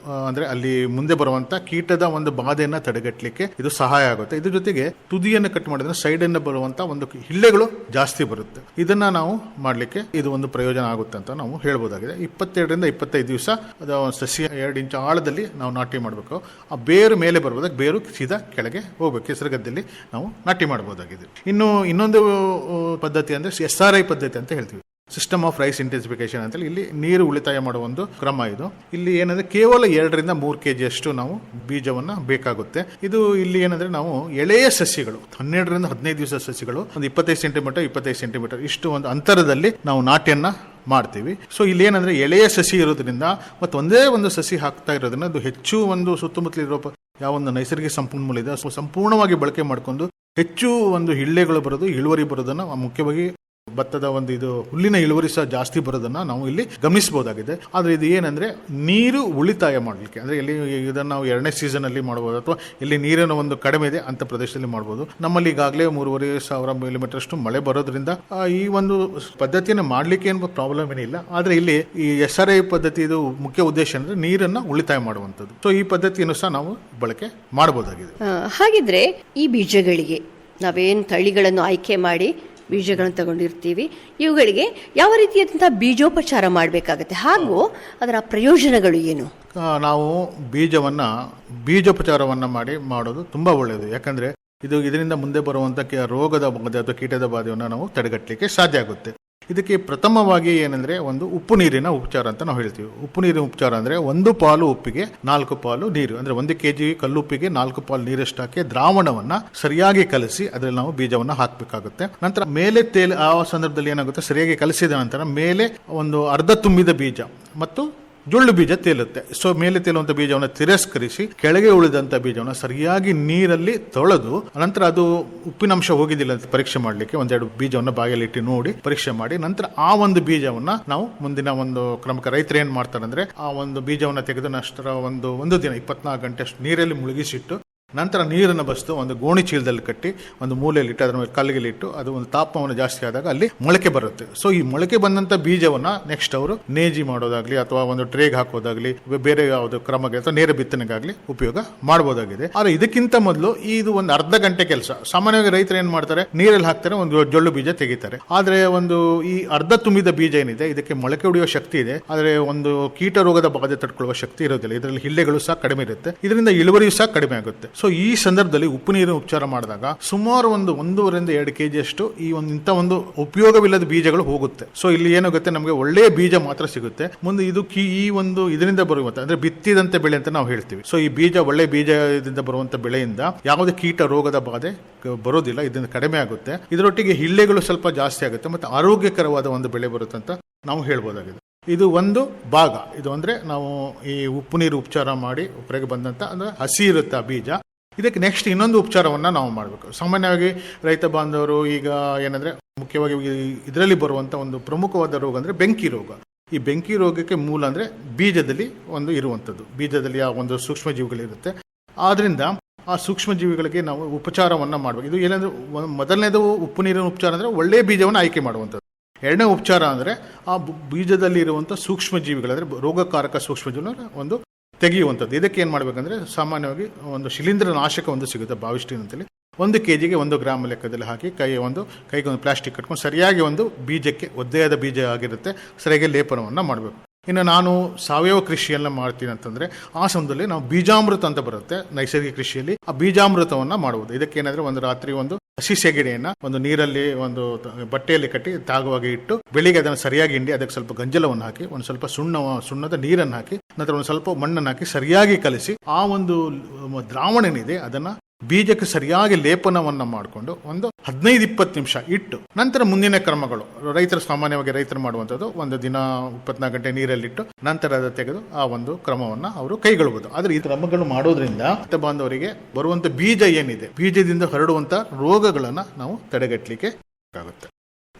ಅಂದ್ರೆ ಅಲ್ಲಿ ಮುಂದೆ ಬರುವಂತ ಕೀಟದ ಒಂದು ಬಾಧೆಯನ್ನ ತಡೆಗಟ್ಟಲಿಕ್ಕೆ ಇದು ಸಹಾಯ ಆಗುತ್ತೆ. ಇದ್ರ ಜೊತೆಗೆ ತುದಿಯನ್ನು ಕಟ್ ಮಾಡಿದ್ರೆ ಸೈಡ್ ಅನ್ನ ಬರುವಂತ ಒಂದು ಹಿಳ್ಳೆಗಳು ಜಾಸ್ತಿ ಬರುತ್ತೆ. ಇದನ್ನ ನಾವು ಮಾಡ್ಲಿಕ್ಕೆ ಇದು ಒಂದು ಪ್ರಯೋಜನ ಆಗುತ್ತೆ ಅಂತ ನಾವು ಹೇಳ್ಬೋದಾಗಿದೆ. 22-25 ದಿವಸ ಅದು ಸಸಿ 2 ಇಂಚು ಆಳದಲ್ಲಿ ನಾವು ನಾಟಿ ಮಾಡಬೇಕು. ಆ ಬೇರು ಮೇಲೆ ಬರ್ಬೋದಾಗ ಬೇರು ಸೀದಾ ಕೆಳಗೆ ಹೋಗ್ಬೇಕು. ಕೆಸರು ಗದ್ದೆಯಲ್ಲಿ ನಾವು ನಾಟಿ ಮಾಡಬಹುದಾಗಿದೆ. ಇನ್ನೊಂದು ಪದ್ಧತಿ ಅಂದ್ರೆ SRI ಪದ್ಧತಿ ಅಂತ ಹೇಳ್ತೀವಿ, ಸಿಸ್ಟಮ್ ಆಫ್ ರೈಸ್ ಇಂಟೆನ್ಸಿಫಿಕೇಶನ್ ಅಂತೇಳಿ. ಇಲ್ಲಿ ನೀರು ಉಳಿತಾಯ ಮಾಡುವ ಒಂದು ಕ್ರಮ ಇದು. ಇಲ್ಲಿ ಏನಂದ್ರೆ ಕೇವಲ 2-3 kg ಅಷ್ಟು ನಾವು ಬೀಜವನ್ನ ಬೇಕಾಗುತ್ತೆ. ಇದು ಇಲ್ಲಿ ಏನಂದ್ರೆ ನಾವು ಎಳೆಯ ಸಸಿಗಳು 12-15 ದಿವಸ ಸಸಿಗಳು ಒಂದು 25 ಸೆಂಟಿಮೀಟರ್ ಇಷ್ಟು ಒಂದು ಅಂತರದಲ್ಲಿ ನಾವು ನಾಟಿಯನ್ನ ಮಾಡ್ತೀವಿ. ಸೊ ಇಲ್ಲಿ ಏನಂದ್ರೆ ಎಳೆಯ ಸಸಿ ಇರೋದ್ರಿಂದ ಮತ್ತು ಒಂದೇ ಒಂದು ಸಸಿ ಹಾಕ್ತಾ ಇರೋದ್ರಿಂದ ಅದು ಹೆಚ್ಚು ಒಂದು ಸುತ್ತಮುತ್ತಲಿರೋ ಯಾವ ಒಂದು ನೈಸರ್ಗಿಕ ಸಂಪನ್ಮೂಲ ಇದೆ ಸಂಪೂರ್ಣವಾಗಿ ಬಳಕೆ ಮಾಡಿಕೊಂಡು ಹೆಚ್ಚು ಒಂದು ಹಿಳ್ಳೆಗಳು ಬರೋದು, ಇಳುವರಿ ಬರೋದನ್ನ ಮುಖ್ಯವಾಗಿ ಭತ್ತದ ಒಂದು ಇದು ಹುಲ್ಲಿನ ಇಳುವರಿ ಸಹ ಜಾಸ್ತಿ ಬರೋದನ್ನ ನಾವು ಇಲ್ಲಿ ಗಮನಿಸಬಹುದಾಗಿದೆ. ಆದ್ರೆ ಇದು ಏನಂದ್ರೆ ನೀರು ಉಳಿತಾಯ ಮಾಡಲಿಕ್ಕೆ ಅಂದ್ರೆ ಇಲ್ಲಿ ಇದನ್ನ ನಾವು 2ನೇ ಸೀಸನ್ ಅಲ್ಲಿ ಮಾಡಬಹುದು ಅಥವಾ ಇಲ್ಲಿ ನೀರಿನ ಒಂದು ಕಡಿಮೆ ಇದೆ ಅಂತ ಪ್ರದೇಶದಲ್ಲಿ ಮಾಡಬಹುದು. ನಮ್ಮಲ್ಲಿ ಈಗಾಗಲೇ 3,500 ಮಿಲಿಮೀಟರ್ ಅಷ್ಟು ಮಳೆ ಬರೋದ್ರಿಂದ ಈ ಒಂದು ಪದ್ಧತಿಯನ್ನು ಮಾಡ್ಲಿಕ್ಕೆ ಏನು ಪ್ರಾಬ್ಲಮ್ ಏನಿಲ್ಲ. ಆದ್ರೆ ಇಲ್ಲಿ ಈ SRI ಪದ್ಧತಿ ಇದು ಮುಖ್ಯ ಉದ್ದೇಶ ಅಂದ್ರೆ ನೀರನ್ನ ಉಳಿತಾಯ ಮಾಡುವಂತದ್ದು. ಸೊ ಈ ಪದ್ಧತಿಯನ್ನು ಸಹ ನಾವು ಬಳಕೆ ಮಾಡಬಹುದಾಗಿದೆ. ಹಾಗಿದ್ರೆ ಈ ಬೀಜಗಳಿಗೆ ನಾವೇನು ತಳಿಗಳನ್ನು ಆಯ್ಕೆ ಮಾಡಿ ಬೀಜಗಳನ್ನು ತಗೊಂಡಿರ್ತೀವಿ, ಇವುಗಳಿಗೆ ಯಾವ ರೀತಿಯಾದಂತಹ ಬೀಜೋಪಚಾರ ಮಾಡಬೇಕಾಗತ್ತೆ ಹಾಗೂ ಅದರ ಪ್ರಯೋಜನಗಳು ಏನು? ನಾವು ಬೀಜೋಪಚಾರವನ್ನ ಮಾಡೋದು ತುಂಬಾ ಒಳ್ಳೆಯದು. ಯಾಕಂದ್ರೆ ಇದರಿಂದ ಮುಂದೆ ಬರುವಂತ ರೋಗದ ಬಾಧೆ ಅಥವಾ ಕೀಟದ ಬಾಧೆಯನ್ನು ನಾವು ತಡೆಗಟ್ಟಲಿಕ್ಕೆ ಸಾಧ್ಯ ಆಗುತ್ತೆ. ಇದಕ್ಕೆ ಪ್ರಥಮವಾಗಿ ಏನಂದ್ರೆ ಒಂದು ಉಪ್ಪು ನೀರಿನ ಉಪಚಾರ ಅಂತ ನಾವು ಹೇಳ್ತೀವಿ. ಉಪ್ಪು ನೀರಿನ ಉಪಚಾರ ಅಂದ್ರೆ 1 ಪಾಲು ಉಪ್ಪಿಗೆ 4 ಪಾಲು ನೀರು, ಅಂದ್ರೆ 1 kg ಕಲ್ಲುಪ್ಪಿಗೆ 4 ಪಾಲು ನೀರಷ್ಟು ಹಾಕಿ ದ್ರಾವಣವನ್ನ ಸರಿಯಾಗಿ ಕಲಸಿ ಅದರಲ್ಲಿ ನಾವು ಬೀಜವನ್ನ ಹಾಕಬೇಕಾಗುತ್ತೆ. ನಂತರ ಮೇಲೆ ಆ ಸಂದರ್ಭದಲ್ಲಿ ಏನಾಗುತ್ತೆ, ಸರಿಯಾಗಿ ಕಲಸಿದ ನಂತರ ಮೇಲೆ ಒಂದು ಅರ್ಧ ತುಂಬಿದ ಬೀಜ ಮತ್ತು ಜೊಳ್ಳು ಬೀಜ ತೇಲುತ್ತೆ. ಸೊ ಮೇಲೆ ತೇಲುವಂತ ಬೀಜವನ್ನು ತಿರಸ್ಕರಿಸಿ ಕೆಳಗೆ ಉಳಿದಂತ ಬೀಜವನ್ನು ಸರಿಯಾಗಿ ನೀರಲ್ಲಿ ತೊಳೆದು ನಂತರ ಅದು ಉಪ್ಪಿನಂಶ ಹೋಗಿದ್ದಿಲ್ಲ ಅಂತ ಪರೀಕ್ಷೆ ಮಾಡಲಿಕ್ಕೆ 1-2 ಬೀಜವನ್ನು ಬಾಯಲ್ಲಿ ಇಟ್ಟು ನೋಡಿ ಪರೀಕ್ಷೆ ಮಾಡಿ ನಂತರ ಆ ಒಂದು ಬೀಜವನ್ನ ನಾವು ಮುಂದಿನ ಒಂದು ಕ್ರಮಕ್ಕೆ ರೈತರು ಏನ್ ಮಾಡ್ತಾರೆ ಅಂದ್ರೆ ಆ ಒಂದು ಬೀಜವನ್ನ ತೆಗೆದು ನಷ್ಟರ ಒಂದು ದಿನ 24 ಗಂಟೆ ಅಷ್ಟು ನೀರಲ್ಲಿ ಮುಳುಗಿಸಿಟ್ಟು ನಂತರ ನೀರನ್ನು ಬಸ್ತು ಒಂದು ಗೋಣಿ ಚೀಲದಲ್ಲಿ ಕಟ್ಟಿ ಒಂದು ಮೂಲೆಯಲ್ಲಿ ಇಟ್ಟು ಅದರ ಮೇಲೆ ಕಲ್ಲಿಗೆ ಅದು ಒಂದು ತಾಪಮಾನ ಜಾಸ್ತಿ ಆದಾಗ ಅಲ್ಲಿ ಮೊಳಕೆ ಬರುತ್ತೆ. ಸೊ ಈ ಮೊಳಕೆ ಬಂದಂತ ಬೀಜವನ್ನ ನೆಕ್ಸ್ಟ್ ಅವರು ನೇಜಿ ಮಾಡೋದಾಗ್ಲಿ ಅಥವಾ ಒಂದು ಟ್ರೇಗ್ ಹಾಕೋದಾಗ್ಲಿ ಬೇರೆ ಯಾವುದು ಕ್ರಮಕ್ಕೆ ಅಥವಾ ನೇರ ಬಿತ್ತನೆಗಾಗ್ಲಿ ಉಪಯೋಗ ಮಾಡಬಹುದಾಗಿದೆ. ಆದ್ರೆ ಇದಕ್ಕಿಂತ ಮೊದಲು ಇದು ಒಂದು ಅರ್ಧ ಗಂಟೆ ಕೆಲಸ. ಸಾಮಾನ್ಯವಾಗಿ ರೈತರು ಏನ್ ಮಾಡ್ತಾರೆ, ನೀರಲ್ಲಿ ಹಾಕ್ತಾರೆ, ಒಂದು ಜೊಳ್ಳು ಬೀಜ ತೆಗಿತಾರೆ. ಆದ್ರೆ ಈ ಅರ್ಧ ತುಂಬಿದ ಬೀಜ ಏನಿದೆ ಇದಕ್ಕೆ ಮೊಳಕೆ ಹೊಡೆಯುವ ಶಕ್ತಿ ಇದೆ, ಆದ್ರೆ ಒಂದು ಕೀಟ ರೋಗದ ಬಾಧೆ ತಡ್ಕೊಳ್ಳುವ ಶಕ್ತಿ ಇರೋದಿಲ್ಲ. ಇದರಲ್ಲಿ ಹಿಳ್ಳೆಗಳು ಸಹ ಕಡಿಮೆ ಇರುತ್ತೆ, ಇದರಿಂದ ಇಳುವರಿಯೂ ಸಹ ಕಡಿಮೆ ಆಗುತ್ತೆ. ಸೊ ಈ ಸಂದರ್ಭದಲ್ಲಿ ಉಪ್ಪು ನೀರಿನ ಉಪಚಾರ ಮಾಡಿದಾಗ ಸುಮಾರು 1.5-2 kg ಅಷ್ಟು ಇಂಥ ಒಂದು ಉಪಯೋಗವಿಲ್ಲದ ಬೀಜಗಳು ಹೋಗುತ್ತೆ. ಸೊ ಇಲ್ಲಿ ಏನಾಗುತ್ತೆ, ನಮಗೆ ಒಳ್ಳೆಯ ಬೀಜ ಮಾತ್ರ ಸಿಗುತ್ತೆ. ಮುಂದೆ ಇದರಿಂದ ಬರುವಂತ ಅಂದ್ರೆ ಬಿತ್ತಿದಂತೆ ಬೆಳೆ ಅಂತ ನಾವು ಹೇಳ್ತೀವಿ. ಸೊ ಈ ಬೀಜ ಒಳ್ಳೆ ಬೀಜದಿಂದ ಬರುವಂತ ಬೆಳೆಯಿಂದ ಯಾವುದೇ ಕೀಟ ರೋಗದ ಬಾಧೆ ಬರೋದಿಲ್ಲ, ಇದರಿಂದ ಕಡಿಮೆ ಆಗುತ್ತೆ. ಇದರೊಟ್ಟಿಗೆ ಹಿಳ್ಳೆಗಳು ಸ್ವಲ್ಪ ಜಾಸ್ತಿ ಆಗುತ್ತೆ ಮತ್ತೆ ಆರೋಗ್ಯಕರವಾದ ಒಂದು ಬೆಳೆ ಬರುತ್ತೆ ಅಂತ ನಾವು ಹೇಳ್ಬೋದಾಗಿದೆ. ಇದು ಒಂದು ಭಾಗ. ಇದು ಅಂದ್ರೆ ನಾವು ಈ ಉಪ್ಪು ನೀರು ಉಪಚಾರ ಮಾಡಿ ಹೊರಗೆ ಬಂದಂತ ಅಂದ್ರೆ ಹಸಿ ಇರುತ್ತೆ ಆ ಬೀಜ. ಇದಕ್ಕೆ ನೆಕ್ಸ್ಟ್ ಇನ್ನೊಂದು ಉಪಚಾರವನ್ನ ನಾವು ಮಾಡಬೇಕು. ಸಾಮಾನ್ಯವಾಗಿ ರೈತ ಬಾಂಧವರು ಈಗ ಏನಂದ್ರೆ ಮುಖ್ಯವಾಗಿ ಇದರಲ್ಲಿ ಬರುವಂತ ಒಂದು ಪ್ರಮುಖವಾದ ರೋಗ ಅಂದ್ರೆ ಬೆಂಕಿ ರೋಗ. ಈ ಬೆಂಕಿ ರೋಗಕ್ಕೆ ಮೂಲ ಅಂದ್ರೆ ಬೀಜದಲ್ಲಿ ಇರುವಂತದ್ದು. ಬೀಜದಲ್ಲಿ ಆ ಒಂದು ಸೂಕ್ಷ್ಮ ಜೀವಿಗಳಿರುತ್ತೆ. ಆದ್ರಿಂದ ಆ ಸೂಕ್ಷ್ಮ ಜೀವಿಗಳಿಗೆ ನಾವು ಉಪಚಾರವನ್ನ ಮಾಡಬೇಕು. ಇದು ಏನಂದ್ರೆ ಮೊದಲನೇದು ಉಪ್ಪು ನೀರಿನ ಉಪಚಾರ ಅಂದ್ರೆ ಒಳ್ಳೆಯ ಬೀಜವನ್ನು ಆಯ್ಕೆ ಮಾಡುವಂಥದ್ದು. ಎರಡನೇ ಉಪಚಾರ ಅಂದ್ರೆ ಆ ಬೀಜದಲ್ಲಿ ಇರುವಂತ ಸೂಕ್ಷ್ಮ ಜೀವಿಗಳಂದ್ರೆ ರೋಗಕಾರಕ ಸೂಕ್ಷ್ಮ ಜೀವಿಗಳ ಒಂದು ತೆಗೆಯುವಂಥದ್ದು. ಇದಕ್ಕೆ ಏನ್ ಮಾಡ್ಬೇಕಂದ್ರೆ ಸಾಮಾನ್ಯವಾಗಿ ಒಂದು ಶಿಲೀಂಧ್ರ ನಾಶಕ ಒಂದು ಸಿಗುತ್ತೆ, ಬಾವಿಸ್ಟಿನ್ ಅಂತೇಳಿ. 1 kg 1 ಗ್ರಾಮ್ ಲೆಕ್ಕದಲ್ಲಿ ಹಾಕಿ ಕೈಗೆ ಒಂದು ಪ್ಲಾಸ್ಟಿಕ್ ಕಟ್ಕೊಂಡು ಸರಿಯಾಗಿ ಒಂದು ಬೀಜಕ್ಕೆ ಒದ್ದೆಯಾದ ಬೀಜ ಆಗಿರುತ್ತೆ ಸರಿಯಾಗಿ ಲೇಪನವನ್ನು ಮಾಡಬೇಕು. ಇನ್ನು ನಾನು ಸಾವಯವ ಕೃಷಿಯೆಲ್ಲ ಮಾಡ್ತೀನಿ ಅಂತಂದರೆ ಆ ಸಮಯದಲ್ಲಿ ನಾವು ಬೀಜಾಮೃತ ಅಂತ ಬರುತ್ತೆ ನೈಸರ್ಗಿಕ ಕೃಷಿಯಲ್ಲಿ, ಆ ಬೀಜಾಮೃತವನ್ನು ಮಾಡುವುದು. ಇದಕ್ಕೇನಾದರೆ ಒಂದು ರಾತ್ರಿ ಒಂದು ಹಸಿ ಸೆಗಣಿಯನ್ನು ಒಂದು ನೀರಲ್ಲಿ ಒಂದು ಬಟ್ಟೆಯಲ್ಲಿ ಕಟ್ಟಿ ತಾಗುವಾಗಿ ಇಟ್ಟು ಬೆಳಿಗ್ಗೆ ಅದನ್ನು ಸರಿಯಾಗಿ ಹಿಂಡಿ ಅದಕ್ಕೆ ಸ್ವಲ್ಪ ಗಂಜಲವನ್ನು ಹಾಕಿ ಒಂದು ಸ್ವಲ್ಪ ಸುಣ್ಣದ ನೀರನ್ನು ಹಾಕಿ ನಂತರ ಒಂದು ಸ್ವಲ್ಪ ಮಣ್ಣನ್ನು ಹಾಕಿ ಸರಿಯಾಗಿ ಕಲಿಸಿ ಆ ಒಂದು ದ್ರಾವಣ ಏನಿದೆ ಅದನ್ನು ಬೀಜಕ್ಕೆ ಸರಿಯಾಗಿ ಲೇಪನವನ್ನು ಮಾಡಿಕೊಂಡು ಒಂದು 15-20 ನಿಮಿಷ ಇಟ್ಟು ನಂತರ ಮುಂದಿನ ಕ್ರಮಗಳು ಸಾಮಾನ್ಯವಾಗಿ ರೈತರು ಮಾಡುವಂಥದ್ದು ಒಂದು ದಿನ 24 ಗಂಟೆ ನೀರಲ್ಲಿಟ್ಟು ನಂತರ ಅದು ತೆಗೆದು ಆ ಒಂದು ಕ್ರಮವನ್ನು ಅವರು ಕೈಗೊಳ್ಳುವುದು. ಆದರೆ ಈ ಕ್ರಮಗಳು ಮಾಡೋದ್ರಿಂದ ರೈತ ಬಾಂಧವರಿಗೆ ಬರುವಂಥ ಬೀಜ ಏನಿದೆ ಬೀಜದಿಂದ ಹರಡುವಂಥ ರೋಗಗಳನ್ನು ನಾವು ತಡೆಗಟ್ಟಲಿಕ್ಕೆ ಆಗುತ್ತೆ.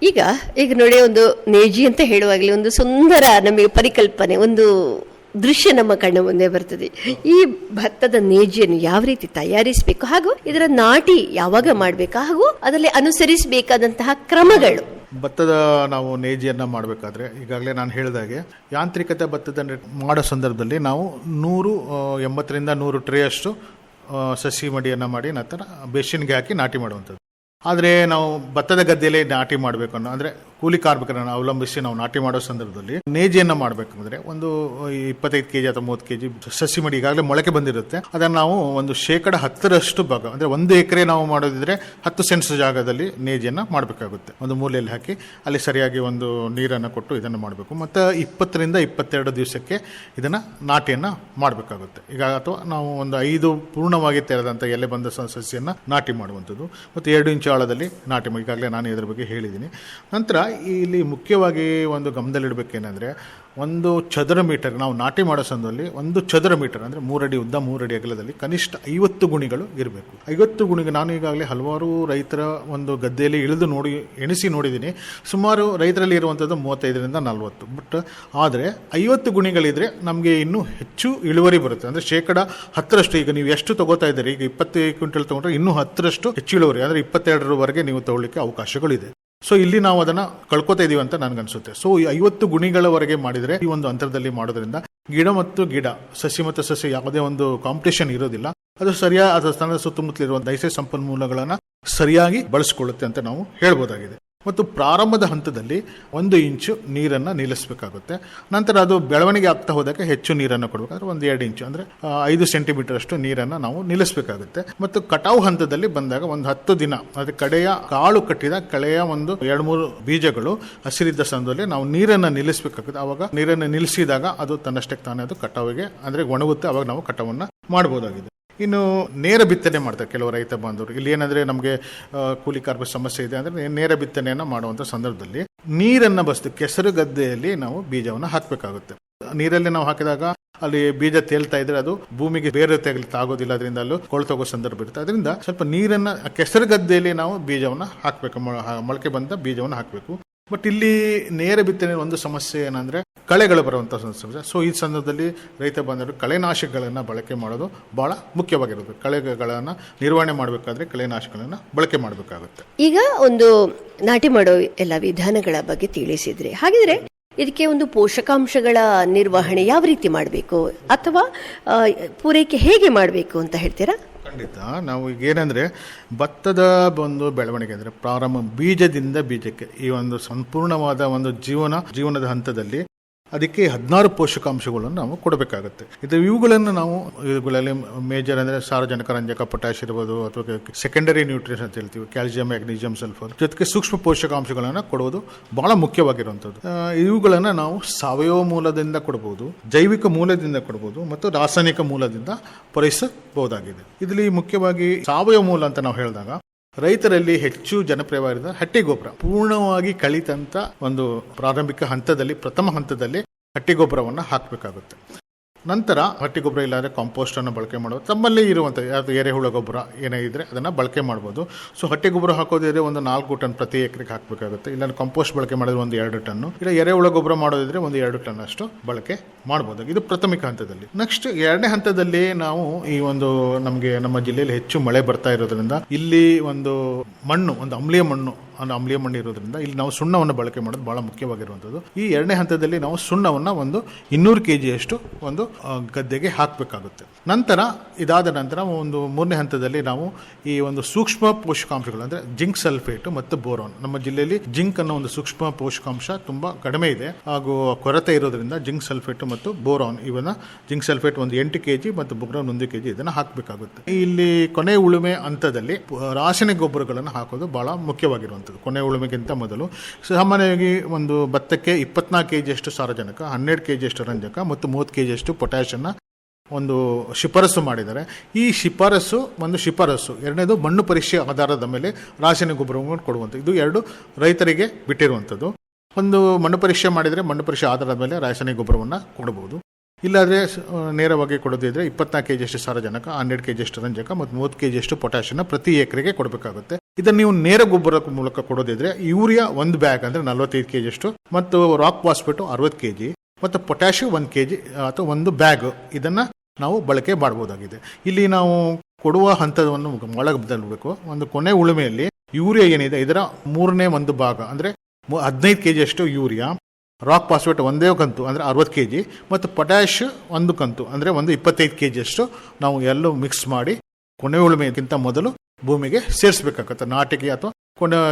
ಈಗ ನೋಡಿ, ಒಂದು ನೇಜಿ ಅಂತ ಹೇಳುವಾಗಲೇ ಒಂದು ಸುಂದರ ನಮಗೆ ಪರಿಕಲ್ಪನೆ, ಒಂದು ದೃಶ್ಯ ನಮ್ಮ ಕಣ್ಣ ಮುಂದೆ ಬರ್ತದೆ. ಈ ಭತ್ತದ ನೇಜಿಯನ್ನು ಯಾವ ರೀತಿ ತಯಾರಿಸಬೇಕು ಹಾಗೂ ಇದರ ನಾಟಿ ಯಾವಾಗ ಮಾಡಬೇಕು ಹಾಗೂ ಅದರಲ್ಲಿ ಅನುಸರಿಸಬೇಕಾದಂತಹ ಕ್ರಮಗಳು. ಭತ್ತದ ನಾವು ನೇಜಿಯನ್ನು ಮಾಡಬೇಕಾದ್ರೆ ಈಗಾಗಲೇ ನಾನು ಹೇಳಿದಾಗೆ ಯಾಂತ್ರಿಕತೆ ಭತ್ತದ ಮಾಡೋ ಸಂದರ್ಭದಲ್ಲಿ ನಾವು 180ರಿಂದ 100 ಟ್ರೇ ಅಷ್ಟು ಸಸಿ ಮಡಿಯನ್ನು ಮಾಡಿ ನಂತರ ಬೇಸಿನ್ಗೆ ಹಾಕಿ ನಾಟಿ ಮಾಡುವಂಥದ್ದು. ಆದರೆ ನಾವು ಭತ್ತದ ಗದ್ದೆಯಲ್ಲಿ ನಾಟಿ ಮಾಡಬೇಕು ಅಂದರೆ ಕೂಲಿ ಕಾರ್ಮಿಕರನ್ನು ಅವಲಂಬಿಸಿ ನಾವು ನಾಟಿ ಮಾಡೋ ಸಂದರ್ಭದಲ್ಲಿ ನೇಜಿಯನ್ನು ಮಾಡಬೇಕಂದ್ರೆ ಒಂದು 25 kg ಅಥವಾ 30 kg ಸಸಿ ಮಡಿ ಈಗಾಗಲೇ ಮೊಳಕೆ ಬಂದಿರುತ್ತೆ. ಅದನ್ನು ನಾವು ಒಂದು 10% ಭಾಗ ಅಂದರೆ 1 ಎಕರೆ ನಾವು ಮಾಡೋದಿದ್ರೆ 10 ಸೆಂಟ್ಸ್ ಜಾಗದಲ್ಲಿ ನೇಜಿಯನ್ನು ಮಾಡಬೇಕಾಗುತ್ತೆ. ಒಂದು ಮೂಲೆಯಲ್ಲಿ ಹಾಕಿ ಅಲ್ಲಿ ಸರಿಯಾಗಿ ಒಂದು ನೀರನ್ನು ಕೊಟ್ಟು ಇದನ್ನು ಮಾಡಬೇಕು. ಮತ್ತು 20ರಿಂದ 22 ದಿವಸಕ್ಕೆ ಇದನ್ನು ನಾಟಿಯನ್ನು ಮಾಡಬೇಕಾಗುತ್ತೆ. ಈಗ ಅಥವಾ ನಾವು ಒಂದು 5 ಪೂರ್ಣವಾಗಿ ತೆರೆದಂಥ ಎಲೆ ಬಂದ ಸಸಿಯನ್ನು ನಾಟಿ ಮಾಡುವಂಥದ್ದು ಮತ್ತು 2 ಇಂಚು ಆಳದಲ್ಲಿ ನಾಟಿ ಈಗಾಗಲೇ ನಾನು ಇದರ ಬಗ್ಗೆ ಹೇಳಿದ್ದೀನಿ. ನಂತರ ಇಲ್ಲಿ ಮುಖ್ಯವಾಗಿ ಒಂದು ಗಮನದಲ್ಲಿಡಬೇಕೇನೆಂದರೆ ಒಂದು ಚದರ ಮೀಟರ್ ನಾವು ನಾಟಿ ಮಾಡೋ ಸಂದರ್ಭದಲ್ಲಿ 1 ಚದರ ಮೀಟರ್ ಅಂದರೆ 3 ಅಡಿ ಉದ್ದ 3 ಅಡಿ ಅಗಲದಲ್ಲಿ ಕನಿಷ್ಠ 50 ಗುಣಿಗಳು ಇರಬೇಕು. 50 ಗುಣಿಗೆ ನಾನು ಈಗಾಗಲೇ ಹಲವಾರು ರೈತರ ಒಂದು ಗದ್ದೆಯಲ್ಲಿ ಇಳಿದು ಎಣಿಸಿ ನೋಡಿದ್ದೀನಿ. ಸುಮಾರು ರೈತರಲ್ಲಿ ಇರುವಂಥದ್ದು 35ರಿಂದ 40. ಬಟ್ ಆದರೆ 50 ಗುಣಿಗಳಿದ್ರೆ ನಮಗೆ ಇನ್ನೂ ಹೆಚ್ಚು ಇಳುವರಿ ಬರುತ್ತೆ. ಅಂದರೆ 10%. ಈಗ ನೀವು ಎಷ್ಟು ತಗೋತಾ ಇದ್ದೀರಿ, ಈಗ 20 ಕ್ವಿಂಟಲ್ ತೊಗೊಂಡ್ರೆ ಇನ್ನೂ 10% ಹೆಚ್ಚು ಇಳುವರಿ ಅಂದರೆ 22ರವರೆಗೆ ನೀವು ತಗೊಳ್ಳಿಕ್ಕೆ ಅವಕಾಶಗಳಿದೆ. ಸೊ ಇಲ್ಲಿ ನಾವು ಅದನ್ನು ಕಳ್ಕೊತಾ ಇದೀವಿ ಅಂತ ನನಗನ್ಸುತ್ತೆ. ಸೊ 50 ಗುಣಿಗಳವರೆಗೆ ಮಾಡಿದರೆ ಈ ಒಂದು ಅಂತರದಲ್ಲಿ ಮಾಡೋದ್ರಿಂದ ಗಿಡ ಸಸಿ ಮತ್ತು ಸಸಿ ಯಾವುದೇ ಒಂದು ಕಾಂಪಿಟೇಷನ್ ಇರೋದಿಲ್ಲ. ಅದು ಸರಿಯಾಗಿ ಅದರ ಸ್ಥಾನದ ಸುತ್ತಮುತ್ತಲಿರುವ ನೈಸರ್ಗಿಕ ಸಂಪನ್ಮೂಲಗಳನ್ನು ಸರಿಯಾಗಿ ಬಳಸ್ಕೊಳ್ಳುತ್ತೆ ಅಂತ ನಾವು ಹೇಳ್ಬೋದಾಗಿದೆ. ಮತ್ತು ಪ್ರಾರಂಭದ ಹಂತದಲ್ಲಿ 1 ಇಂಚು ನೀರನ್ನು ನಿಲ್ಲಿಸಬೇಕಾಗುತ್ತೆ. ನಂತರ ಅದು ಬೆಳವಣಿಗೆ ಆಗ್ತಾ ಹೋದಾಗ ಹೆಚ್ಚು ನೀರನ್ನು ಕೊಡಬೇಕಾದ್ರೆ 1-2 ಇಂಚು ಅಂದರೆ 5 ಸೆಂಟಿಮೀಟರ್ ಅಷ್ಟು ನೀರನ್ನು ನಾವು ನಿಲ್ಲಿಸಬೇಕಾಗುತ್ತೆ. ಮತ್ತು ಕಟಾವು ಹಂತದಲ್ಲಿ ಬಂದಾಗ ಒಂದು 10 ದಿನ ಅದು ಕಡೆಯ ಕಾಳು ಕಟ್ಟಿದ ಕಳೆಯ ಒಂದು 2-3 ಬೀಜಗಳು ಹಸಿರಿದ್ದ ಸಂದರ್ಭದಲ್ಲಿ ನಾವು ನೀರನ್ನು ನಿಲ್ಲಿಸಬೇಕಾಗುತ್ತೆ. ಆವಾಗ ನೀರನ್ನು ನಿಲ್ಲಿಸಿದಾಗ ಅದು ತನ್ನಷ್ಟಕ್ಕೆ ತಾನೇ ಅದು ಕಟಾವಿಗೆ ಅಂದರೆ ಒಣಗುತ್ತೆ. ಆವಾಗ ನಾವು ಕಟಾವನ್ನು ಮಾಡಬಹುದಾಗಿದೆ. ಇನ್ನು ನೇರ ಬಿತ್ತನೆ ಮಾಡ್ತಾರೆ ಕೆಲವು ರೈತ ಬಾಂಧವರು. ಇಲ್ಲಿ ಏನಂದರೆ ನಮಗೆ ಕೂಲಿ ಕಾರ್ಮಿಕ ಸಮಸ್ಯೆ ಇದೆ ಅಂದರೆ ನೇರ ಬಿತ್ತನೆಯನ್ನು ಮಾಡುವಂಥ ಸಂದರ್ಭದಲ್ಲಿ ನೀರನ್ನು ಬಸ್ತು ಕೆಸರು ಗದ್ದೆಯಲ್ಲಿ ನಾವು ಬೀಜವನ್ನು ಹಾಕಬೇಕಾಗುತ್ತೆ. ನೀರಲ್ಲಿ ನಾವು ಹಾಕಿದಾಗ ಅಲ್ಲಿ ಬೀಜ ತೇಲ್ತಾ ಇದ್ರೆ ಅದು ಭೂಮಿಗೆ ಬೇರೆ ಆಗೋದಿಲ್ಲ, ಅದರಿಂದ ಅಲ್ಲೂ ಕೊಳ್ತೋಗೋ ಸಂದರ್ಭ ಇರುತ್ತೆ. ಅದರಿಂದ ಸ್ವಲ್ಪ ನೀರನ್ನು ಕೆಸರು ಗದ್ದೆಯಲ್ಲಿ ನಾವು ಬೀಜವನ್ನು ಹಾಕಬೇಕು, ಮೊಳಕೆ ಬಂದ ಬೀಜವನ್ನು ಹಾಕಬೇಕು. ಬಟ್ ಇಲ್ಲಿ ನೇರ ಬಿತ್ತನೆ ಒಂದು ಸಮಸ್ಯೆ ಏನಂದರೆ ಕಳೆಗಳು ಬರುವಂಥ ಸಮಸ್ಯೆ. ಸೊ ಈ ಸಂದರ್ಭದಲ್ಲಿ ರೈತ ಬಾಂಧವರು ಕಳೆನಾಶಕಗಳನ್ನು ಬಳಕೆ ಮಾಡೋದು ಭಾಳ ಮುಖ್ಯವಾಗಿರುತ್ತೆ. ಕಳೆಗಳನ್ನು ನಿರ್ವಹಣೆ ಮಾಡಬೇಕಾದ್ರೆ ಕಳೆನಾಶಕಗಳನ್ನು ಬಳಕೆ ಮಾಡಬೇಕಾಗುತ್ತೆ. ಈಗ ಒಂದು ನಾಟಿ ಮಾಡೋ ಎಲ್ಲ ವಿಧಾನಗಳ ಬಗ್ಗೆ ತಿಳಿಸಿದ್ರಿ. ಹಾಗಿದ್ರೆ ಇದಕ್ಕೆ ಒಂದು ಪೋಷಕಾಂಶಗಳ ನಿರ್ವಹಣೆ ಯಾವ ರೀತಿ ಮಾಡಬೇಕು ಅಥವಾ ಪೂರೈಕೆ ಹೇಗೆ ಮಾಡಬೇಕು ಅಂತ ಹೇಳ್ತೀರಾ? ಖಂಡಿತ. ನಾವು ಈಗ ಏನಂದರೆ ಭತ್ತದ ಒಂದು ಬೆಳವಣಿಗೆ ಅಂದರೆ ಪ್ರಾರಂಭ ಬೀಜದಿಂದ ಬೀಜಕ್ಕೆ ಈ ಒಂದು ಸಂಪೂರ್ಣವಾದ ಒಂದು ಜೀವನದ ಹಂತದಲ್ಲಿ ಅದಕ್ಕೆ 16 ಪೋಷಕಾಂಶಗಳನ್ನು ನಾವು ಕೊಡಬೇಕಾಗುತ್ತೆ. ಇವುಗಳನ್ನು ನಾವು ಇವುಗಳಲ್ಲಿ ಮೇಜರ್ ಅಂದರೆ ಸಾರಜನಕ, ರಂಜಕ, ಪೊಟ್ಯಾಶ್ ಇರ್ಬೋದು ಅಥವಾ ಸೆಕೆಂಡರಿ ನ್ಯೂಟ್ರಿಯನ್ಸ್ ಅಂತ ಹೇಳ್ತೀವಿ, ಕ್ಯಾಲ್ಸಿಯಂ, ಮ್ಯಾಗ್ನೀಸಿಯಂ, ಸಲ್ಫರ್ ಜೊತೆಗೆ ಸೂಕ್ಷ್ಮ ಪೋಷಕಾಂಶಗಳನ್ನು ಕೊಡುವುದು ಬಹಳ ಮುಖ್ಯವಾಗಿರುವಂಥದ್ದು. ಇವುಗಳನ್ನು ನಾವು ಸಾವಯವ ಮೂಲದಿಂದ ಕೊಡಬಹುದು, ಜೈವಿಕ ಮೂಲದಿಂದ ಕೊಡಬಹುದು ಮತ್ತು ರಾಸಾಯನಿಕ ಮೂಲದಿಂದ ಪೂರೈಸಬಹುದಾಗಿದೆ. ಇದರಲ್ಲಿ ಮುಖ್ಯವಾಗಿ ಸಾವಯವ ಮೂಲ ಅಂತ ನಾವು ಹೇಳಿದಾಗ ರೈತರಲ್ಲಿ ಹೆಚ್ಚು ಜನಪ್ರಿಯವಾಗಿರುವ ಹಟ್ಟಿ ಗೊಬ್ಬರ ಪೂರ್ಣವಾಗಿ ಕಳಿತಂತ ಒಂದು ಪ್ರಾರಂಭಿಕ ಹಂತದಲ್ಲಿ ಪ್ರಥಮ ಹಂತದಲ್ಲಿ ಹಟ್ಟಿ ಗೊಬ್ಬರವನ್ನು ಹಾಕಬೇಕಾಗುತ್ತೆ. ನಂತರ ಹಟ್ಟಿ ಗೊಬ್ಬರ ಇಲ್ಲಾಂದರೆ ಕಾಂಪೋಸ್ಟನ್ನು ಬಳಕೆ ಮಾಡೋದು, ತಮ್ಮಲ್ಲಿ ಇರುವಂಥ ಯಾವುದು ಎರೆಹುಳ ಗೊಬ್ಬರ ಏನೇ ಇದ್ದರೆ ಅದನ್ನು ಬಳಕೆ ಮಾಡ್ಬೋದು. ಸೊ ಹಟ್ಟಿ ಗೊಬ್ಬರ ಹಾಕೋದಿದ್ರೆ ಒಂದು 4 ಟನ್ ಪ್ರತಿ ಎಕರೆಗೆ ಹಾಕಬೇಕಾಗುತ್ತೆ. ಇಲ್ಲಾಂದ್ರೆ ಕಾಂಪೋಸ್ಟ್ ಬಳಕೆ ಮಾಡಿದ್ರೆ ಒಂದು 2 ಟನ್ನು, ಇಲ್ಲ ಎರೆಹುಳ ಗೊಬ್ಬರ ಮಾಡೋದಿದ್ರೆ ಒಂದು 2 ಟನ್ ಅಷ್ಟು ಬಳಕೆ ಮಾಡ್ಬೋದು. ಇದು ಪ್ರಾಥಮಿಕ ಹಂತದಲ್ಲಿ. ನೆಕ್ಸ್ಟ್ 2ನೇ ಹಂತದಲ್ಲಿ ನಾವು ಈ ಒಂದು ನಮಗೆ ನಮ್ಮ ಜಿಲ್ಲೆಯಲ್ಲಿ ಹೆಚ್ಚು ಮಳೆ ಬರ್ತಾ ಇರೋದ್ರಿಂದ ಇಲ್ಲಿ ಒಂದು ಮಣ್ಣು, ಒಂದು ಅಮ್ಲೀಯ ಮಣ್ಣು ಇರೋದ್ರಿಂದ ಇಲ್ಲಿ ನಾವು ಸುಣ್ಣವನ್ನು ಬಳಕೆ ಮಾಡೋದು ಬಹಳ ಮುಖ್ಯವಾಗಿರುವಂಥದ್ದು. ಈ 2ನೇ ಹಂತದಲ್ಲಿ ನಾವು ಸುಣ್ಣವನ್ನು ಒಂದು 200 kg ಅಷ್ಟು ಒಂದು ಗದ್ದೆಗೆ ಹಾಕಬೇಕಾಗುತ್ತೆ. ನಂತರ ಇದಾದ ನಂತರ ಒಂದು 3ನೇ ಹಂತದಲ್ಲಿ ನಾವು ಈ ಒಂದು ಸೂಕ್ಷ್ಮ ಪೋಷಕಾಂಶಗಳು ಅಂದರೆ ಜಿಂಕ್ ಸಲ್ಫೇಟ್ ಮತ್ತು ಬೋರಾನ್. ನಮ್ಮ ಜಿಲ್ಲೆಯಲ್ಲಿ ಜಿಂಕ್ ಅನ್ನೋ ಒಂದು ಸೂಕ್ಷ್ಮ ಪೋಷಕಾಂಶ ತುಂಬಾ ಕಡಿಮೆ ಇದೆ ಹಾಗೂ ಕೊರತೆ ಇರೋದ್ರಿಂದ ಜಿಂಕ್ ಸಲ್ಫೇಟ್ ಮತ್ತು ಬೋರಾನ್ ಇವನ್ನ ಜಿಂಕ್ ಸಲ್ಫೇಟ್ ಒಂದು 8 kg ಮತ್ತು ಬೋರಾನ್ 1 kg ಇದನ್ನ ಹಾಕಬೇಕಾಗುತ್ತೆ. ಇಲ್ಲಿ ಕೊನೆ ಉಳುಮೆ ಹಂತದಲ್ಲಿ ರಾಸಾಯನಿಕ ಗೊಬ್ಬರಗಳನ್ನು ಹಾಕೋದು ಬಹಳ ಮುಖ್ಯವಾಗಿರುವಂಥದ್ದು. ಕೊನೆ ಉಳುಮೆಗಿಂತ ಮೊದಲು ಸಾಮಾನ್ಯವಾಗಿ ಒಂದು ಭತ್ತಕ್ಕೆ 24 kg ಅಷ್ಟು ಸಾರಜನಕ, 12 kg ಅಷ್ಟು ರಂಜಕ ಮತ್ತು 30 kg ಅಷ್ಟು ಪೊಟ್ಯಾಷನ್ನ ಒಂದು ಶಿಫಾರಸು ಮಾಡಿದ್ದಾರೆ. ಈ ಶಿಫಾರಸು ಎರಡನೇದು ಮಣ್ಣು ಪರೀಕ್ಷೆ ಆಧಾರದ ಮೇಲೆ ರಾಸಾಯನಿಕ ಗೊಬ್ಬರವನ್ನು ಕೊಡುವಂಥದ್ದು. ಇದು 2 ರೈತರಿಗೆ ಬಿಟ್ಟಿರುವಂಥದ್ದು. ಒಂದು ಮಣ್ಣು ಪರೀಕ್ಷೆ ಮಾಡಿದರೆ ಮಣ್ಣು ಪರೀಕ್ಷೆ ಆಧಾರದ ಮೇಲೆ ರಾಸಾಯನಿಕ ಗೊಬ್ಬರವನ್ನು ಕೊಡಬಹುದು. ಇಲ್ಲಾದರೆ ನೇರವಾಗಿ ಕೊಡೋದಿದ್ರೆ 24 kg ಅಷ್ಟು ಸಾರಜನಕ, 12 kg ಅಷ್ಟು ರಂಜಕ ಮತ್ತು 30 kg ಅಷ್ಟು ಪೊಟ್ಯಾಷನ್ನ ಪ್ರತಿ ಎಕರೆಗೆ ಕೊಡಬೇಕಾಗುತ್ತೆ. ಇದನ್ನು ನೀವು ನೇರ ಗೊಬ್ಬರ ಮೂಲಕ ಕೊಡೋದಿದ್ರೆ ಯೂರಿಯಾ 1 ಬ್ಯಾಗ್ ಅಂದರೆ 45 kg ಅಷ್ಟು ಮತ್ತು ರಾಕ್ ಫಾಸ್ಫೇಟು 60 kg ಮತ್ತು ಪೊಟ್ಯಾಷಿಯಂ 1 kg ಅಥವಾ 1 ಬ್ಯಾಗ್ ಇದನ್ನು ನಾವು ಬಳಕೆ ಮಾಡಬಹುದಾಗಿದೆ. ಇಲ್ಲಿ ನಾವು ಕೊಡುವ ಹಂತವನ್ನು ಒಳಗಬೇಕು. ಒಂದು ಕೊನೆ ಉಳುಮೆಯಲ್ಲಿ ಯೂರಿಯಾ ಏನಿದೆ ಇದರ 3ನೇ 1 ಭಾಗ ಅಂದರೆ 15 kg ಅಷ್ಟು ಯೂರಿಯಾ, ರಾಕ್ ಫಾಸ್ಫೇಟ್ 1 ಕಂತು ಅಂದರೆ 60 kg ಮತ್ತು ಪೊಟ್ಯಾಷ್ 1 ಕಂತು ಅಂದರೆ 25 kg ಅಷ್ಟು ನಾವು ಎಲ್ಲೂ ಮಿಕ್ಸ್ ಮಾಡಿ ಕೊನೆ ಉಳುಮೆಗಿಂತ ಮೊದಲು ಭೂಮಿಗೆ ಸೇರಿಸಬೇಕಾಗುತ್ತೆ. ನಾಟಿಗೆ ಅಥವಾ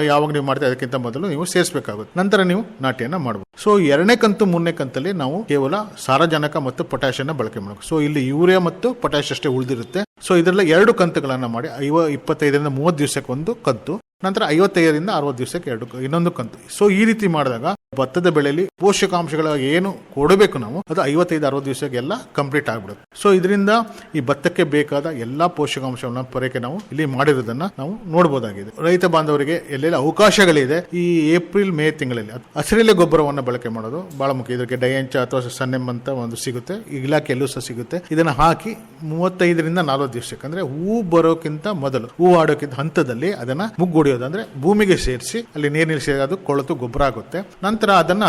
ಯಾವಾಗ ನೀವು ಮಾಡ್ತೀವಿ ಅದಕ್ಕಿಂತ ಮೊದಲು ನೀವು ಸೇರಿಸಬೇಕಾಗುತ್ತೆ. ನಂತರ ನೀವು ನಾಟಿಯನ್ನು ಮಾಡಬಹುದು. ಸೊ 2ನೇ ಕಂತು 3ನೇ ಕಂತಲ್ಲಿ ನಾವು ಕೇವಲ ಸಾರಜನಕ ಮತ್ತು ಪೊಟ್ಯಾಷನ್ನ ಬಳಕೆ ಮಾಡಬೇಕು. ಸೊ ಇಲ್ಲಿ ಯೂರಿಯಾ ಮತ್ತು ಪೊಟ್ಯಾಷ್ ಅಷ್ಟೇ ಉಳಿದಿರುತ್ತೆ. ಸೊ ಇದರಲ್ಲಿ 2 ಕಂತುಗಳನ್ನು ಮಾಡಿ 25ರಿಂದ 30 ದಿವಸಕ್ಕೆ 1 ಕಂತು, ನಂತರ 55ರಿಂದ 60 ದಿವಸಕ್ಕೆ 2 ಇನ್ನೊಂದು ಕಂತು. ಸೊ ಈ ರೀತಿ ಮಾಡಿದಾಗ ಭತ್ತದ ಬೆಳೆಯಲ್ಲಿ ಪೋಷಕಾಂಶಗಳ ಏನು ಕೊಡಬೇಕು ನಾವು ಅದು 55-60 ದಿವಸಕ್ಕೆ ಎಲ್ಲ ಕಂಪ್ಲೀಟ್ ಆಗ್ಬಿಡುತ್ತೆ. ಸೊ ಇದರಿಂದ ಈ ಭತ್ತಕ್ಕೆ ಬೇಕಾದ ಎಲ್ಲಾ ಪೋಷಕಾಂಶಗಳನ್ನ ಪೂರೈಕೆ ನಾವು ಇಲ್ಲಿ ಮಾಡಿರೋದನ್ನ ನಾವು ನೋಡಬಹುದಾಗಿದೆ. ರೈತ ಬಾಂಧವರಿಗೆ ಎಲ್ಲೆಲ್ಲ ಅವಕಾಶಗಳಿದೆ ಈ ಏಪ್ರಿಲ್ ಮೇ ತಿಂಗಳಲ್ಲಿ ಹಸಿರೆಲೆ ಗೊಬ್ಬರವನ್ನು ಬಳಕೆ ಮಾಡೋದು ಬಹಳ ಮುಖ್ಯ. ಇದಕ್ಕೆ ಡೈಎಂಚ ಅಥವಾ ಸನ್ನೆಮ್ ಅಂತ ಒಂದು ಸಿಗುತ್ತೆ, ಇಲಾಖೆಯಲ್ಲೂ ಸಹ ಸಿಗುತ್ತೆ. ಇದನ್ನ ಹಾಕಿ 35ರಿಂದ 40 ದಿವಸಕ್ಕೆ ಅಂದ್ರೆ ಹೂ ಬರೋಕ್ಕಿಂತ ಮೊದಲು, ಹೂ ಆಡೋಕ್ಕಿಂತ ಹಂತದಲ್ಲಿ ಅದನ್ನ ಮುಗ್ಗುಡಿಯೋದು ಅಂದ್ರೆ ಭೂಮಿಗೆ ಸೇರಿಸಿ ಅಲ್ಲಿ ನೀರಿನಲ್ಲಿ ಸೇರಿ ಅದು ಕೊಳೆತು ಗೊಬ್ಬರ ಆಗುತ್ತೆ. ನಂತರ ಅದನ್ನ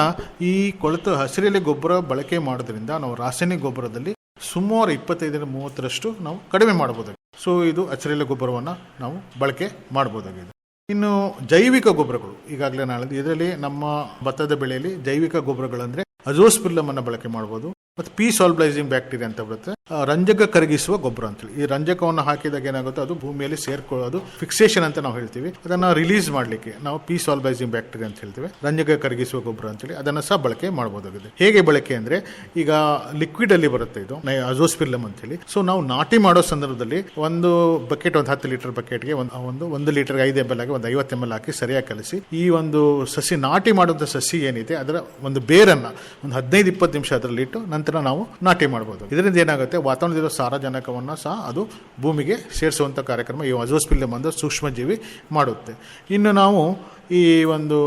ಈ ಕೊಳೆತು ಹಸಿರೆಲೆ ಗೊಬ್ಬರ ಬಳಕೆ ಮಾಡೋದ್ರಿಂದ ನಾವು ರಾಸಾಯನಿಕ ಗೊಬ್ಬರದಲ್ಲಿ ಸುಮಾರು 25-30ರಷ್ಟು ನಾವು ಕಡಿಮೆ ಮಾಡಬಹುದಾಗಿದೆ. ಸೊ ಇದು ಹಸಿರೆಲೆ ಗೊಬ್ಬರವನ್ನು ನಾವು ಬಳಕೆ ಮಾಡಬಹುದಾಗಿದೆ. ಇನ್ನು ಜೈವಿಕ ಗೊಬ್ಬರಗಳು ಈಗಾಗಲೇ ನಾಳೆ ಇದರಲ್ಲಿ ನಮ್ಮ ಭತ್ತದ ಬೆಳೆಯಲ್ಲಿ ಜೈವಿಕ ಗೊಬ್ಬರಗಳಂದ್ರೆ ಅಜೋಸ್ಪಿಲ್ಲಮ್ ಅನ್ನು ಬಳಕೆ ಮಾಡಬಹುದು ಮತ್ತು ಪಿ ಸಾಲ್ಬಲೈಸಿಂಗ್ ಬ್ಯಾಕ್ಟೀರಿಯಾ ಅಂತ ಬರುತ್ತೆ, ರಂಜಕ ಕರಗಿಸುವ ಗೊಬ್ಬರ ಅಂತೇಳಿ. ಈ ರಂಜಕವನ್ನು ಹಾಕಿದಾಗ ಏನಾಗುತ್ತೆ ಅದು ಭೂಮಿಯಲ್ಲಿ ಸೇರ್ಕೊಳ್ಳೋದು ಫಿಕ್ಸೇಷನ್ ಅಂತ ನಾವು ಹೇಳ್ತೀವಿ. ಅದನ್ನ ರಿಲೀಸ್ ಮಾಡಲಿಕ್ಕೆ ನಾವು ಪಿ ಸಾಲ್ಬಲೈಸಿಂಗ್ ಬ್ಯಾಕ್ಟೀರಿಯಾ ಅಂತ ಹೇಳ್ತೀವಿ, ರಂಜಕ ಕರಗಿಸುವ ಗೊಬ್ಬರ ಅಂತೇಳಿ. ಅದನ್ನ ಸಹ ಬಳಕೆ ಮಾಡಬಹುದಾಗಿದೆ. ಹೇಗೆ ಬಳಕೆ ಅಂದ್ರೆ ಈಗ ಲಿಕ್ವಿಡ್ ಅಲ್ಲಿ ಬರುತ್ತೆ ಇದು ಅಜೋಸ್ಪಿಲ್ಲಮ್ ಅಂತ ಹೇಳಿ. ಸೊ ನಾವು ನಾಟಿ ಮಾಡೋ ಸಂದರ್ಭದಲ್ಲಿ ಒಂದು ಬಕೆಟ್, ಒಂದು 10 ಲೀಟರ್ ಬಕೆಟ್ಗೆ ಒಂದು ಲೀಟರ್ಗೆ 5 ml ಆಗಿ ಒಂದು 50 ml ಹಾಕಿ ಸರಿಯಾಗಿ ಕಲಿಸಿ ಈ ಒಂದು ಸಸಿ ನಾಟಿ ಮಾಡುವಂತ ಸಸಿ ಏನಿದೆ ಅದರ ಒಂದು ಬೇರನ್ನ ಒಂದು 15-20 ನಿಮಿಷ ಅದರಲ್ಲಿ ಇಟ್ಟು ನಂತರ ನಾವು ನಾಟಿ ಮಾಡಬಹುದು. ಇದರಿಂದ ಏನಾಗುತ್ತೆ ವಾತಾವರಣದಲ್ಲಿರೋ ಸಾರಜನಕವನ್ನು ಸಹ ಅದು ಭೂಮಿಗೆ ಸೇರಿಸುವಂತ ಕಾರ್ಯಕ್ರಮ ಈ ಅಜೋಸ್ಪಿಲ್ಲಮ್ ಅಂತ ಸೂಕ್ಷ್ಮಜೀವಿ ಮಾಡುತ್ತೆ. ಇನ್ನು ನಾವು ಈ ಒಂದು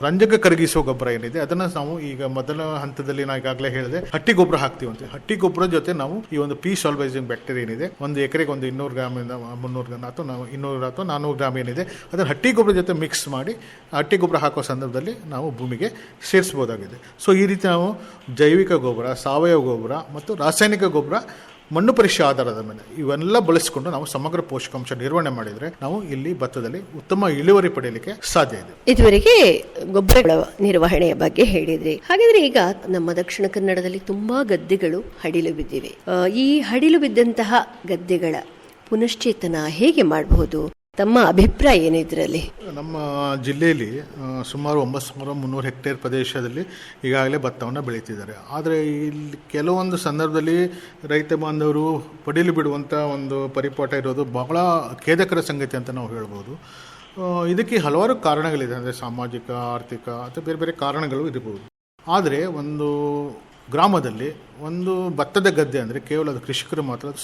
ರಂಜಕ ಕರಗಿಸುವ ಗೊಬ್ಬರ ಏನಿದೆ ಅದನ್ನ ನಾವು ಈಗ ಮೊದಲ ಹಂತದಲ್ಲಿ ನಾವು ಈಗಾಗಲೇ ಹೇಳಿದೆ ಹಟ್ಟಿ ಗೊಬ್ಬರ ಹಾಕ್ತೀವಿ ಅಂತ. ಹಟ್ಟಿ ಗೊಬ್ಬರ ಜೊತೆ ನಾವು ಈ ಒಂದು ಪಿ ಸಾಲ್ಬಲೈಸಿಂಗ್ ಬ್ಯಾಕ್ಟೀರಿಯಾ ಏನಿದೆ ಒಂದು ಎಕರೆಗೆ ಒಂದು 200 ಗ್ರಾಮಿಂದ 300 ಗ್ರಾಮ್ ಅಥವಾ 200 ಅಥವಾ 400 ಗ್ರಾಮ್ ಏನಿದೆ ಅದನ್ನು ಹಟ್ಟಿ ಗೊಬ್ಬರ ಜೊತೆ ಮಿಕ್ಸ್ ಮಾಡಿ ಹಟ್ಟಿ ಗೊಬ್ಬರ ಹಾಕೋ ಸಂದರ್ಭದಲ್ಲಿ ನಾವು ಭೂಮಿಗೆ ಸೇರಿಸಬಹುದಾಗಿದೆ. ಸೊ ಈ ರೀತಿ ನಾವು ಜೈವಿಕ ಗೊಬ್ಬರ, ಸಾವಯವ ಗೊಬ್ಬರ ಮತ್ತು ರಾಸಾಯನಿಕ ಗೊಬ್ಬರ ಮಣ್ಣು ಪರೀಕ್ಷೆ ಆಧಾರದ ಮೇಲೆ ಇವೆಲ್ಲ ಬಳಸಿಕೊಂಡು ನಾವು ಸಮಗ್ರ ಪೋಷಕಾಂಶ ನಿರ್ವಹಣೆ ಮಾಡಿದ್ರೆ ನಾವು ಇಲ್ಲಿ ಭತ್ತದಲ್ಲಿ ಉತ್ತಮ ಇಳುವರಿ ಪಡೆಯಲಿಕ್ಕೆ ಸಾಧ್ಯ ಇದೆ. ಇದುವರೆಗೆ ಗೊಬ್ಬರಗಳ ನಿರ್ವಹಣೆಯ ಬಗ್ಗೆ ಹೇಳಿದ್ರಿ. ಹಾಗಾದ್ರೆ ಈಗ ನಮ್ಮ ದಕ್ಷಿಣ ಕನ್ನಡದಲ್ಲಿ ತುಂಬಾ ಗದ್ದೆಗಳು ಹಡಿಲು ಬಿದ್ದಿವೆ. ಈ ಹಡಿಲು ಬಿದ್ದಂತಹ ಗದ್ದೆಗಳ ಪುನಶ್ಚೇತನ ಹೇಗೆ ಮಾಡಬಹುದು? ತಮ್ಮ ಅಭಿಪ್ರಾಯ ಏನು ಇದರಲ್ಲಿ? ನಮ್ಮ ಜಿಲ್ಲೆಯಲ್ಲಿ ಸುಮಾರು 9300 ಹೆಕ್ಟೇರ್ ಪ್ರದೇಶದಲ್ಲಿ ಈಗಾಗಲೇ ಭತ್ತವನ್ನು ಬೆಳೀತಿದ್ದಾರೆ. ಆದರೆ ಇಲ್ಲಿ ಕೆಲವೊಂದು ಸಂದರ್ಭದಲ್ಲಿ ರೈತ ಬಾಂಧವರು ಪಡೀಲು ಬಿಡುವಂಥ ಒಂದು ಪರಿಪಾಠ ಇರೋದು ಬಹಳ ಖೇದಕರ ಸಂಗತಿ ಅಂತ ನಾವು ಹೇಳ್ಬೋದು. ಇದಕ್ಕೆ ಹಲವಾರು ಕಾರಣಗಳಿದೆ, ಅಂದರೆ ಸಾಮಾಜಿಕ, ಆರ್ಥಿಕ ಅಥವಾ ಬೇರೆ ಬೇರೆ ಕಾರಣಗಳು ಇರಬಹುದು. ಆದರೆ ಒಂದು ಗ್ರಾಮದಲ್ಲಿ ಒಂದು ಭತ್ತದ ಗದ್ದೆ ಅಂದರೆ ಕೇವಲ ಅದು ಕೃಷಿಕರು ಮಾತ್ರ,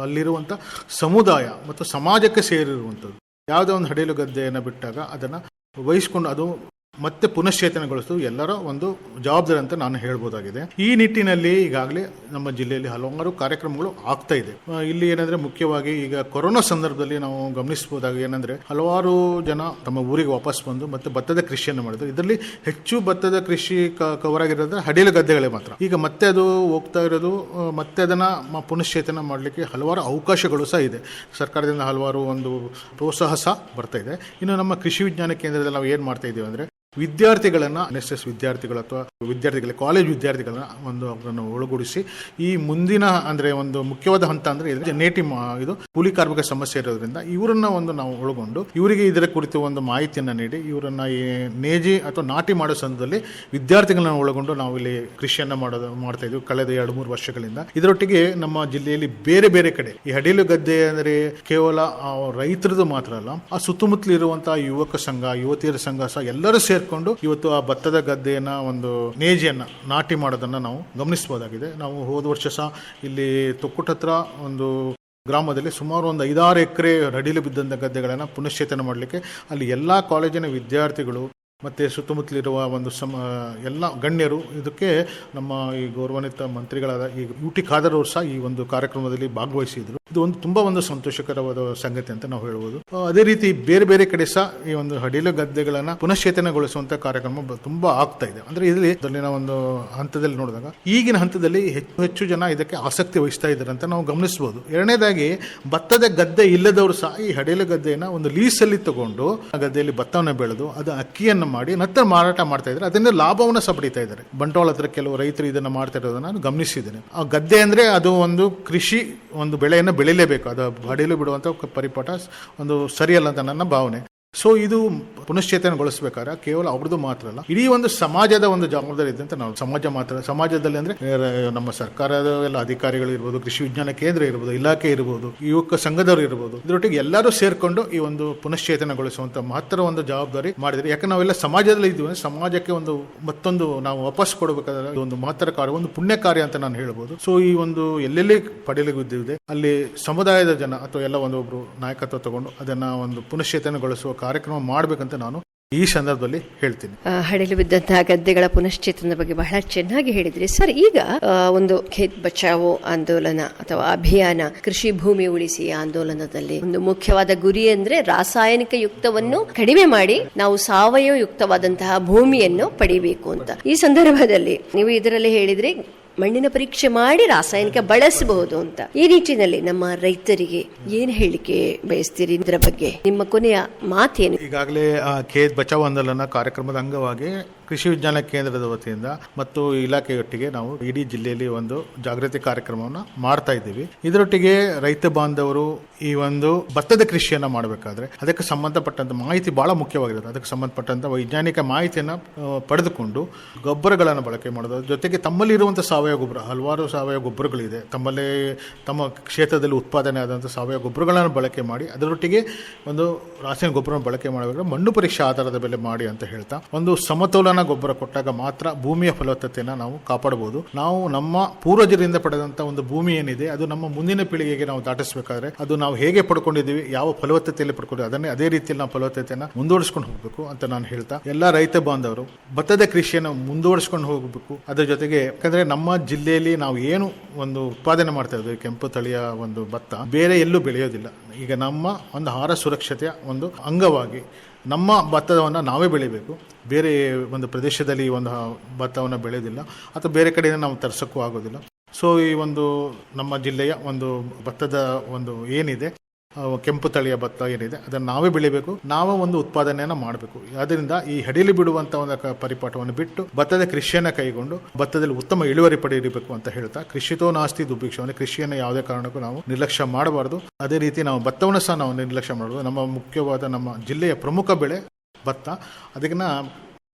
ಅಲ್ಲಿರುವಂಥ ಸಮುದಾಯ ಮತ್ತು ಸಮಾಜಕ್ಕೆ ಸೇರಿರುವಂಥದ್ದು. ಯಾವುದೇ ಒಂದು ಹಡಿಲು ಗದ್ದೆಯನ್ನು ಬಿಟ್ಟಾಗ ಅದನ್ನು ವಹಿಸ್ಕೊಂಡು ಅದು ಮತ್ತೆ ಪುನಶ್ಚೇತನಗೊಳಿಸೋದು ಎಲ್ಲರ ಒಂದು ಜವಾಬ್ದಾರಿ ಅಂತ ನಾನು ಹೇಳ್ಬೋದಾಗಿದೆ. ಈ ನಿಟ್ಟಿನಲ್ಲಿ ಈಗಾಗಲೇ ನಮ್ಮ ಜಿಲ್ಲೆಯಲ್ಲಿ ಹಲವಾರು ಕಾರ್ಯಕ್ರಮಗಳು ಆಗ್ತಾ ಇದೆ. ಇಲ್ಲಿ ಏನಂದ್ರೆ ಮುಖ್ಯವಾಗಿ ಈಗ ಕೊರೋನಾ ಸಂದರ್ಭದಲ್ಲಿ ನಾವು ಗಮನಿಸಬಹುದಾಗ ಏನಂದ್ರೆ ಹಲವಾರು ಜನ ತಮ್ಮ ಊರಿಗೆ ವಾಪಸ್ ಬಂದು ಮತ್ತೆ ಭತ್ತದ ಕೃಷಿಯನ್ನು ಮಾಡಿದ್ರು. ಇದರಲ್ಲಿ ಹೆಚ್ಚು ಭತ್ತದ ಕೃಷಿ ಕವರ್ ಆಗಿರೋದ್ರೆ ಹಡಿಲು ಗದ್ದೆಗಳೇ ಮಾತ್ರ. ಈಗ ಮತ್ತೆ ಅದು ಹೋಗ್ತಾ ಇರೋದು, ಮತ್ತೆ ಅದನ್ನ ಪುನಶ್ಚೇತನ ಮಾಡಲಿಕ್ಕೆ ಹಲವಾರು ಅವಕಾಶಗಳು ಸಹ ಇದೆ. ಸರ್ಕಾರದಿಂದ ಹಲವಾರು ಒಂದು ಪ್ರೋತ್ಸಾಹ ಸಹ ಬರ್ತಾ ಇದೆ. ಇನ್ನು ನಮ್ಮ ಕೃಷಿ ವಿಜ್ಞಾನ ಕೇಂದ್ರದಲ್ಲಿ ನಾವು ಏನು ಮಾಡ್ತಾ ಇದ್ದೀವಿ ಅಂದರೆ ವಿದ್ಯಾರ್ಥಿಗಳನ್ನ NSS ವಿದ್ಯಾರ್ಥಿಗಳು ಅಥವಾ ವಿದ್ಯಾರ್ಥಿಗಳ ಕಾಲೇಜ್ ವಿದ್ಯಾರ್ಥಿಗಳನ್ನ ಅವರನ್ನು ಒಳಗೂಡಿಸಿ ಈ ಮುಂದಿನ ಅಂದ್ರೆ ಒಂದು ಮುಖ್ಯವಾದ ಹಂತ ಅಂದ್ರೆ ಇದು ಕೂಲಿ ಕಾರ್ಮಿಕ ಸಮಸ್ಯೆ ಇರೋದ್ರಿಂದ ಇವರನ್ನ ನಾವು ಒಳಗೊಂಡು ಇವರಿಗೆ ಇದರ ಕುರಿತು ಒಂದು ಮಾಹಿತಿಯನ್ನ ನೀಡಿ ಇವರನ್ನ ಈ ನೇಜಿ ಅಥವಾ ನಾಟಿ ಮಾಡೋ ಸಂದರ್ಭದಲ್ಲಿ ವಿದ್ಯಾರ್ಥಿಗಳನ್ನ ಒಳಗೊಂಡು ನಾವು ಇಲ್ಲಿ ಕೃಷಿಯನ್ನ ಮಾಡ್ತಾ ಇದ್ವಿ ಕಳೆದ 2-3 ವರ್ಷಗಳಿಂದ. ಇದರೊಟ್ಟಿಗೆ ನಮ್ಮ ಜಿಲ್ಲೆಯಲ್ಲಿ ಬೇರೆ ಬೇರೆ ಕಡೆ ಈ ಅಡಿಲು ಗದ್ದೆ ಅಂದ್ರೆ ಕೇವಲ ರೈತರದು ಮಾತ್ರ ಅಲ್ಲ, ಆ ಸುತ್ತಮುತ್ತಲು ಇರುವಂತಹ ಯುವಕ ಸಂಘ ಯುವತಿಯರ ಸಂಘ ಸಹ ಎಲ್ಲರೂ ಸೇರ್ಕೊಂಡು ಇವತ್ತು ಆ ಭತ್ತದ ಗದ್ದೆಯನ್ನ ಒಂದು ನೇಜಿಯನ್ನ ನಾಟಿ ಮಾಡೋದನ್ನ ನಾವು ಗಮನಿಸಬಹುದಾಗಿದೆ. ನಾವು ಹೋದ ವರ್ಷ ಸಹ ಇಲ್ಲಿ ತೊಕ್ಕುಟ ಹತ್ರ ಒಂದು ಗ್ರಾಮದಲ್ಲಿ ಸುಮಾರು ಒಂದು 5-6 ಎಕರೆ ಅಡಿಲು ಬಿದ್ದಂತ ಗದ್ದೆಗಳನ್ನ ಪುನಶ್ಚೇತನ ಮಾಡಲಿಕ್ಕೆ ಅಲ್ಲಿ ಎಲ್ಲಾ ಕಾಲೇಜಿನ ವಿದ್ಯಾರ್ಥಿಗಳು ಮತ್ತೆ ಸುತ್ತಮುತ್ತಲಿರುವ ಒಂದು ಎಲ್ಲ ಗಣ್ಯರು ಇದಕ್ಕೆ ನಮ್ಮ ಈ ಗೌರವಾನ್ವಿತ ಮಂತ್ರಿಗಳಾದ ಈ UT ಖಾದರ್ ಅವರು ಸಹ ಈ ಒಂದು ಕಾರ್ಯಕ್ರಮದಲ್ಲಿ ಭಾಗವಹಿಸಿದ್ರು. ಇದು ತುಂಬಾ ಒಂದು ಸಂತೋಷಕರವಾದ ಸಂಗತಿ ಅಂತ ನಾವು ಹೇಳ್ಬೋದು. ಅದೇ ರೀತಿ ಬೇರೆ ಬೇರೆ ಕಡೆ ಸಹ ಈ ಒಂದು ಅಡಿಲು ಗದ್ದೆಗಳನ್ನ ಪುನಶ್ಚೇತನಗೊಳಿಸುವಂತ ಕಾರ್ಯಕ್ರಮ ತುಂಬಾ ಆಗ್ತಾ ಇದೆ. ಅಂದ್ರೆ ಇದರಲ್ಲಿ ಒಂದು ಹಂತದಲ್ಲಿ ನೋಡಿದಾಗ ಈಗಿನ ಹಂತದಲ್ಲಿ ಹೆಚ್ಚು ಜನ ಇದಕ್ಕೆ ಆಸಕ್ತಿ ವಹಿಸ್ತಾ ಇದ್ದಾರೆ ಅಂತ ನಾವು ಗಮನಿಸಬಹುದು. ಎರಡನೇದಾಗಿ ಭತ್ತದ ಗದ್ದೆ ಇಲ್ಲದವರು ಸಹ ಈ ಅಡಿಲು ಗದ್ದೆಯನ್ನ ಒಂದು ಲೀಸಲ್ಲಿ ತಗೊಂಡು ಗದ್ದೆಯಲ್ಲಿ ಭತ್ತವನ್ನು ಬೆಳೆದು ಅದು ಅಕ್ಕಿಯನ್ನು ಮಾಡಿ ನಂತರ ಮಾರಾಟ ಮಾಡ್ತಾ ಇದ್ದಾರೆ. ಅದರಿಂದ ಲಾಭವನ್ನು ಸಹ ಪಡಿತಾ ಇದ್ದಾರೆ. ಬಂಟ್ವಾಳ ಹತ್ರ ಕೆಲವು ರೈತರು ಇದನ್ನ ಮಾಡ್ತಾ ಇರೋದನ್ನ ನಾನು ಗಮನಿಸಿದ್ದೇನೆ. ಆ ಗದ್ದೆ ಅಂದ್ರೆ ಅದು ಒಂದು ಕೃಷಿ ಒಂದು ಬೆಳೆಯನ್ನು ಬೆಳಿಲೇಬೇಕು, ಅದು ಅಡಿಲು ಬಿಡುವಂತ ಪರಿಪಾಠ ಒಂದು ಸರಿಯಲ್ಲ ಅಂತ ನನ್ನ ಭಾವನೆ. ಸೊ ಇದು ಪುನಶ್ಚೇತನಗೊಳಿಸಬೇಕಾದ್ರೆ ಕೇವಲ ಅವ್ರದ್ದು ಮಾತ್ರ ಅಲ್ಲ, ಇಡೀ ಒಂದು ಸಮಾಜದ ಒಂದು ಜವಾಬ್ದಾರಿ ಇದೆ ಅಂತ ನಾವು ಸಮಾಜದಲ್ಲಿ ಅಂದ್ರೆ ನಮ್ಮ ಸರ್ಕಾರದ ಎಲ್ಲ ಅಧಿಕಾರಿಗಳು ಇರ್ಬೋದು, ಕೃಷಿ ವಿಜ್ಞಾನ ಕೇಂದ್ರ ಇರ್ಬೋದು, ಇಲಾಖೆ ಇರ್ಬೋದು, ಯುವಕ ಸಂಘದವರು ಇರ್ಬೋದು, ಇದರೊಟ್ಟಿಗೆ ಎಲ್ಲರೂ ಸೇರ್ಕೊಂಡು ಈ ಒಂದು ಪುನಶ್ಚೇತನಗೊಳಿಸುವಂತ ಮಹತ್ತರ ಒಂದು ಜವಾಬ್ದಾರಿ ಮಾಡಿದ್ರೆ. ಯಾಕಂದ್ರೆ ನಾವೆಲ್ಲ ಸಮಾಜದಲ್ಲಿ ಇದ್ದೀವಿ, ಸಮಾಜಕ್ಕೆ ಒಂದು ಮತ್ತೊಂದು ನಾವು ವಾಪಸ್ ಕೊಡಬೇಕಾದ್ರೆ ಒಂದು ಮಹತ್ತರ ಕಾರ್ಯ, ಒಂದು ಪುಣ್ಯ ಕಾರ್ಯ ಅಂತ ನಾನು ಹೇಳ್ಬೋದು. ಸೊ ಈ ಒಂದು ಎಲ್ಲೆಲ್ಲಿ ಪಡೆಯಲಿದೆ ಅಲ್ಲಿ ಸಮುದಾಯದ ಜನ ಅಥವಾ ಎಲ್ಲ ಒಂದೊಬ್ರು ನಾಯಕತ್ವ ತಗೊಂಡು ಅದನ್ನ ಒಂದು ಪುನಶ್ಚೇತನಗೊಳಿಸುವ ಕಾರ್ಯಕ್ರಮ ಮಾಡಬೇಕಂತ ನಾನು ಈ ಸಂದರ್ಭದಲ್ಲಿ ಹೇಳ್ತೀನಿ. ಹಡಿಲು ಬಿದ್ದಂತಹ ಗದ್ದೆಗಳ ಪುನಶ್ಚೇತನದ ಬಗ್ಗೆ ಬಹಳ ಚೆನ್ನಾಗಿ ಹೇಳಿದ್ರಿ ಸರ್. ಈಗ ಒಂದು ಖೇತ್ ಬಚಾವೋ ಆಂದೋಲನ ಅಥವಾ ಅಭಿಯಾನ, ಕೃಷಿ ಭೂಮಿ ಉಳಿಸಿ ಆಂದೋಲನದಲ್ಲಿ ಒಂದು ಮುಖ್ಯವಾದ ಗುರಿ ಅಂದ್ರೆ ರಾಸಾಯನಿಕ ಯುಕ್ತವನ್ನು ಕಡಿಮೆ ಮಾಡಿ ನಾವು ಸಾವಯವ ಯುಕ್ತವಾದಂತಹ ಭೂಮಿಯನ್ನು ಪಡಿಬೇಕು ಅಂತ. ಈ ಸಂದರ್ಭದಲ್ಲಿ ನೀವು ಇದರಲ್ಲಿ ಹೇಳಿದ್ರಿ ಮಣ್ಣಿನ ಪರೀಕ್ಷೆ ಮಾಡಿ ರಾಸಾಯನಿಕ ಬಳಸಬಹುದು ಅಂತ. ಈ ನಿಟ್ಟಿನಲ್ಲಿ ನಮ್ಮ ರೈತರಿಗೆ ಏನ್ ಹೇಳಿಕೆ ಬಯಸ್ತೀರಿ ಇದರ ಬಗ್ಗೆ? ನಿಮ್ಮ ಕೊನೆಯ ಮಾತೇನು? ಈಗಾಗಲೇ ಖೇತ್ ಬಚಾವ್ ಆಂದೋಲನ ಕಾರ್ಯಕ್ರಮದ ಅಂಗವಾಗಿ ಕೃಷಿ ವಿಜ್ಞಾನ ಕೇಂದ್ರದ ವತಿಯಿಂದ ಮತ್ತು ಇಲಾಖೆಯೊಟ್ಟಿಗೆ ನಾವು ಇಡೀ ಜಿಲ್ಲೆಯಲ್ಲಿ ಒಂದು ಜಾಗೃತಿ ಕಾರ್ಯಕ್ರಮವನ್ನು ಮಾಡ್ತಾ ಇದ್ದೀವಿ. ಇದರೊಟ್ಟಿಗೆ ರೈತ ಬಾಂಧವರು ಈ ಒಂದು ಭತ್ತದ ಕೃಷಿಯನ್ನ ಮಾಡಬೇಕಾದ್ರೆ ಅದಕ್ಕೆ ಸಂಬಂಧಪಟ್ಟಂತ ಮಾಹಿತಿ ಬಹಳ ಮುಖ್ಯವಾಗಿರುತ್ತೆ. ಅದಕ್ಕೆ ಸಂಬಂಧಪಟ್ಟಂತ ವೈಜ್ಞಾನಿಕ ಮಾಹಿತಿಯನ್ನು ಪಡೆದುಕೊಂಡು ಗೊಬ್ಬರಗಳನ್ನು ಬಳಕೆ ಮಾಡೋದು, ಜೊತೆಗೆ ತಮ್ಮಲ್ಲಿ ಇರುವಂತಹ ಸಾವಯವ ಗೊಬ್ಬರ, ಹಲವಾರು ಸಾವಯವ ಗೊಬ್ಬರಗಳಿದೆ, ತಮ್ಮ ಕ್ಷೇತ್ರದಲ್ಲಿ ಉತ್ಪಾದನೆ ಆದಂತಹ ಸಾವಯವ ಗೊಬ್ಬರಗಳನ್ನು ಬಳಕೆ ಮಾಡಿ ಅದರೊಟ್ಟಿಗೆ ಒಂದು ರಾಸಾಯನಿಕ ಗೊಬ್ಬರವನ್ನು ಬಳಕೆ ಮಾಡಬೇಕಾದ್ರೆ ಮಣ್ಣು ಪರೀಕ್ಷೆ ಆಧಾರದ ಮೇಲೆ ಮಾಡಿ ಅಂತ ಹೇಳ್ತಾ ಒಂದು ಸಮತೋಲನ ಗೊಬ್ಬರ ಕೊಟ್ಟಾಗ ಮಾತ್ರ ಭೂಮಿಯ ಫಲವತ್ತತೆಯನ್ನು ನಾವು ಕಾಪಾಡಬಹುದು. ನಾವು ನಮ್ಮ ಪೂರ್ವಜರಿಂದ ಪಡೆದಂತ ಒಂದು ಭೂಮಿ ಏನಿದೆ ಅದು ನಮ್ಮ ಮುಂದಿನ ಪೀಳಿಗೆಗೆ ನಾವು ದಾಟಿಸಬೇಕಾದ್ರೆ ಅದು ನಾವು ಹೇಗೆ ಪಡ್ಕೊಂಡಿದ್ದೀವಿ, ಯಾವ ಫಲವತ್ತತೆಯಲ್ಲಿ ಪಡ್ಕೊಂಡಿದ್ದೀವಿ ಅದೇ ರೀತಿಯಲ್ಲಿ ನಾವು ಫಲವತ್ತತೆಯನ್ನು ಮುಂದುವರಿಸಿಕೊಂಡು ಹೋಗಬೇಕು ಅಂತ ನಾನು ಹೇಳ್ತಾ ಎಲ್ಲ ರೈತ ಬಾಂಧವರು ಭತ್ತದ ಕೃಷಿಯನ್ನು ಮುಂದುವರಿಸಿಕೊಂಡು ಹೋಗಬೇಕು. ಅದರ ಜೊತೆಗೆ ಯಾಕಂದ್ರೆ ನಮ್ಮ ಜಿಲ್ಲೆಯಲ್ಲಿ ನಾವು ಏನು ಒಂದು ಉತ್ಪಾದನೆ ಮಾಡ್ತಾ ಇದ್ದೀವಿ ಕೆಂಪು ತಳಿಯ ಒಂದು ಭತ್ತ ಬೇರೆ ಎಲ್ಲೂ ಬೆಳೆಯೋದಿಲ್ಲ. ಈಗ ನಮ್ಮ ಒಂದು ಆಹಾರ ಸುರಕ್ಷತೆಯ ಒಂದು ಅಂಗವಾಗಿ ನಮ್ಮ ಭತ್ತವನ್ನು ನಾವೇ ಬೆಳಿಬೇಕು. ಬೇರೆ ಒಂದು ಪ್ರದೇಶದಲ್ಲಿ ಒಂದು ಭತ್ತವನ್ನು ಬೆಳೆಯೋದಿಲ್ಲ ಅಥವಾ ಬೇರೆ ಕಡೆಯಿಂದ ನಾವು ತರಿಸೋಕ್ಕೂ ಆಗೋದಿಲ್ಲ. ಸೊ ಈ ಒಂದು ನಮ್ಮ ಜಿಲ್ಲೆಯ ಒಂದು ಭತ್ತದ ಒಂದು ಏನಿದೆ ಕೆಂಪು ತಳಿಯ ಭತ್ತ ಏನಿದೆ ಅದನ್ನು ನಾವೇ ಬೆಳಿಬೇಕು, ನಾವೇ ಒಂದು ಉತ್ಪಾದನೆಯನ್ನು ಮಾಡಬೇಕು. ಅದರಿಂದ ಈ ಅಡಿಲು ಬಿಡುವಂತ ಒಂದು ಪರಿಪಾಠವನ್ನು ಬಿಟ್ಟು ಭತ್ತದ ಕೃಷಿಯನ್ನು ಕೈಗೊಂಡು ಭತ್ತದಲ್ಲಿ ಉತ್ತಮ ಇಳುವರಿ ಪಡೆಯಬೇಕು ಅಂತ ಹೇಳ್ತಾ ಕೃಷಿತೋ ನಾಸ್ತಿ ದುರ್ಭಿಕ್ಷ, ಕೃಷಿಯನ್ನು ಯಾವುದೇ ಕಾರಣಕ್ಕೂ ನಾವು ನಿರ್ಲಕ್ಷ್ಯ ಮಾಡಬಾರ್ದು. ಅದೇ ರೀತಿ ನಾವು ಭತ್ತವನ್ನು ಸಹ ನಾವು ನಿರ್ಲಕ್ಷ್ಯ ಮಾಡಬಾರ್ದು. ನಮ್ಮ ಮುಖ್ಯವಾದ ನಮ್ಮ ಜಿಲ್ಲೆಯ ಪ್ರಮುಖ ಬೆಳೆ ಭತ್ತ, ಅದನ್ನ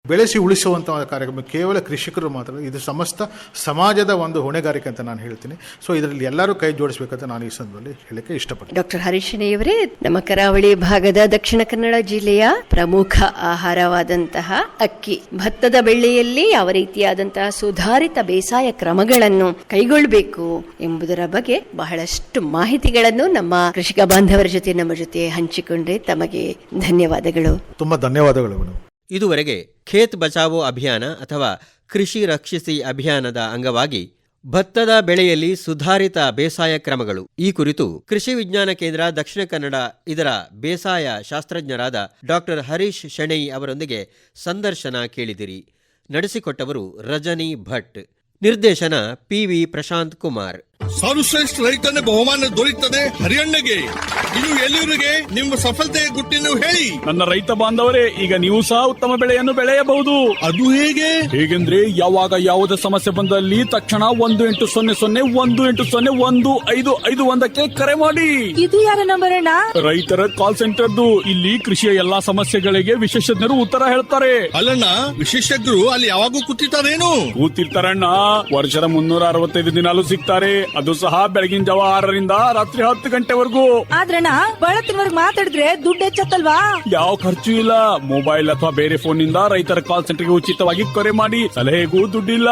ಬೆಳೆಸಿ ಉಳಿಸುವಂತ ಕಾರ್ಯಕ್ರಮ ಕೇವಲ ಕೃಷಿಕರು ಮಾತ್ರ, ಇದು ಸಮಸ್ತ ಸಮಾಜದ ಒಂದು ಹೊಣೆಗಾರಿಕೆ ಅಂತ ನಾನು ಹೇಳ್ತೀನಿ. ಸೊ ಇದರಲ್ಲಿ ಎಲ್ಲರೂ ಕೈ ಜೋಡಿಸಬೇಕಂತ ನಾನು ಈ ಸಂದರ್ಭದಲ್ಲಿ ಹೇಳಕ್ಕೆ ಇಷ್ಟಪಡ್ತೀನಿ. ಡಾಕ್ಟರ್ ಹರೀಶ್ ಶೆಣೈಯವರೇ, ನಮ್ಮ ಕರಾವಳಿ ಭಾಗದ ದಕ್ಷಿಣ ಕನ್ನಡ ಜಿಲ್ಲೆಯ ಪ್ರಮುಖ ಆಹಾರವಾದಂತಹ ಅಕ್ಕಿ, ಭತ್ತದ ಬೆಳೆಯಲ್ಲಿ ಯಾವ ರೀತಿಯಾದಂತಹ ಸುಧಾರಿತ ಬೇಸಾಯ ಕ್ರಮಗಳನ್ನು ಕೈಗೊಳ್ಳಬೇಕು ಎಂಬುದರ ಬಗ್ಗೆ ಬಹಳಷ್ಟು ಮಾಹಿತಿಗಳನ್ನು ನಮ್ಮ ಕೃಷಿಕ ಬಾಂಧವರ ಜೊತೆ ನಮ್ಮ ಜೊತೆ ಹಂಚಿಕೊಂಡ್ರೆ ತಮಗೆ ಧನ್ಯವಾದಗಳು. ತುಂಬಾ ಧನ್ಯವಾದಗಳು. ಇದುವರೆಗೆ ಖೇತ್ ಬಚಾವೋ ಅಭಿಯಾನ ಅಥವಾ ಕೃಷಿ ರಕ್ಷಿಸಿ ಅಭಿಯಾನದ ಅಂಗವಾಗಿ ಭತ್ತದ ಬೆಳೆಯಲ್ಲಿ ಸುಧಾರಿತ ಬೇಸಾಯ ಕ್ರಮಗಳು ಈ ಕುರಿತು ಕೃಷಿ ವಿಜ್ಞಾನ ಕೇಂದ್ರ ದಕ್ಷಿಣ ಕನ್ನಡ ಇದರ ಬೇಸಾಯ ಶಾಸ್ತ್ರಜ್ಞರಾದ ಡಾಕ್ಟರ್ ಹರೀಶ್ ಶೆಣೈ ಅವರೊಂದಿಗೆ ಸಂದರ್ಶನ ಕೇಳಿದಿರಿ. ನಡೆಸಿಕೊಟ್ಟವರು ರಜನಿ ಭಟ್. ನಿರ್ದೇಶನ PV ಪ್ರಶಾಂತ್ ಕುಮಾರ್. ಸರ್ವಶ್ರೇಷ್ಠ ರೈತನ ಬಹುಮಾನ ದೊರೆಯುತ್ತದೆ ಹರಿಯಣ್ಣಗೆ. ಇದು ಎಲ್ಲಿವರಿಗೆ ನಿಮ್ಮ ಸಫಲತೆಯ ಗುಟ್ಟಿನ ಹೇಳಿ. ನನ್ನ ರೈತ ಬಾಂಧವರೇ, ಈಗ ನೀವು ಸಹ ಉತ್ತಮ ಬೆಳೆಯನ್ನು ಬೆಳೆಯಬಹುದು. ಅದು ಹೇಗೆ? ಹೇಗೆಂದ್ರೆ ಯಾವಾಗ ಯಾವುದೇ ಸಮಸ್ಯೆ ಬಂದಲ್ಲಿ ತಕ್ಷಣ 1-800-180-1551 ಕರೆ ಮಾಡಿ. ಇದು ಯಾರ ನಂಬರ್ ಅಣ್ಣ? ರೈತರ ಕಾಲ್ ಸೆಂಟರ್ದು. ಇಲ್ಲಿ ಕೃಷಿಯ ಎಲ್ಲಾ ಸಮಸ್ಯೆಗಳಿಗೆ ವಿಶೇಷಜ್ಞರು ಉತ್ತರ ಹೇಳ್ತಾರೆ. ಅಲ್ಲಣ್ಣ, ವಿಶೇಷಜ್ಞರು ಅಲ್ಲಿ ಯಾವಾಗೂ ಕೂತಿರ್ತಾರೇನು? ಕೂತಿರ್ತಾರಣ್ಣ. ವರ್ಷದ 365 ದಿನಾಲೂ ಸಿಗ್ತಾರೆ. ಅದು ಸಹ ಬೆಳಗಿನ ಜಾವ 6ರಿಂದ ರಾತ್ರಿ 10 ಗಂಟೆವರೆಗೂ. ಆದ್ರಣ್ಣ ಬಳತ್ತಿನವರೆಗೆ ಮಾತಾಡಿದ್ರೆ ದುಡ್ಡು ಹೆಚ್ಚತ್ತಲ್ವಾ? ಯಾವ ಖರ್ಚು ಇಲ್ಲ. ಮೊಬೈಲ್ ಅಥವಾ ಬೇರೆ ಫೋನ್ ನಿಂದ ರೈತರ ಕಾಲ್ ಸೆಂಟರ್ಗೆ ಉಚಿತವಾಗಿ ಕರೆ ಮಾಡಿ. ಸಲಹೆಗೂ ದುಡ್ಡಿಲ್ಲ.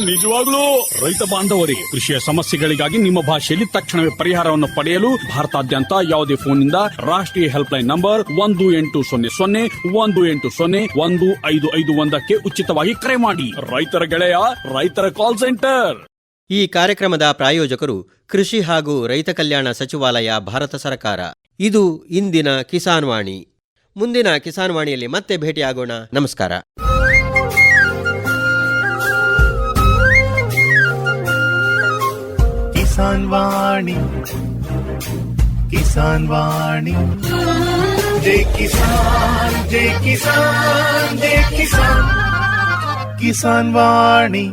ನಿಜವಾಗ್ಲೂ. ರೈತ ಬಾಂಧವರಿಗೆ ಕೃಷಿಯ ಸಮಸ್ಯೆಗಳಿಗಾಗಿ ನಿಮ್ಮ ಭಾಷೆಯಲ್ಲಿ ತಕ್ಷಣವೇ ಪರಿಹಾರವನ್ನು ಪಡೆಯಲು ಭಾರತಾದ್ಯಂತ ಯಾವುದೇ ಫೋನ್ನಿಂದ ರಾಷ್ಟ್ರೀಯ ಹೆಲ್ಪ್ ಲೈನ್ ನಂಬರ್ 1-800-11800-1551 ಉಚಿತವಾಗಿ ಕರೆ ಮಾಡಿ. ರೈತರ ಗೆಳೆಯ, ರೈತರ ಕಾಲ್ ಸೆಂಟರ್. ಈ ಕಾರ್ಯಕ್ರಮದ ಪ್ರಾಯೋಜಕರು ಕೃಷಿ ಹಾಗೂ ರೈತ ಕಲ್ಯಾಣ ಸಚಿವಾಲಯ, ಭಾರತ ಸರ್ಕಾರ. ಇದು ಇಂದಿನ ಕಿಸಾನ್ ವಾಣಿ. ಮುಂದಿನ ಕಿಸಾನ್ ವಾಣಿಯಲ್ಲಿ ಮತ್ತೆ ಭೇಟಿಯಾಗೋಣ. ನಮಸ್ಕಾರ. ಕಿಸಾನ್ ವಾಣಿ, ಕಿಸಾನ್ ವಾಣಿ. ಜೈ ಕಿಸಾನ್, ಜೈ ಕಿಸಾನ್, ಜೈ ಕಿಸಾನ್. ಕಿಸಾನ್ ವಾಣಿ.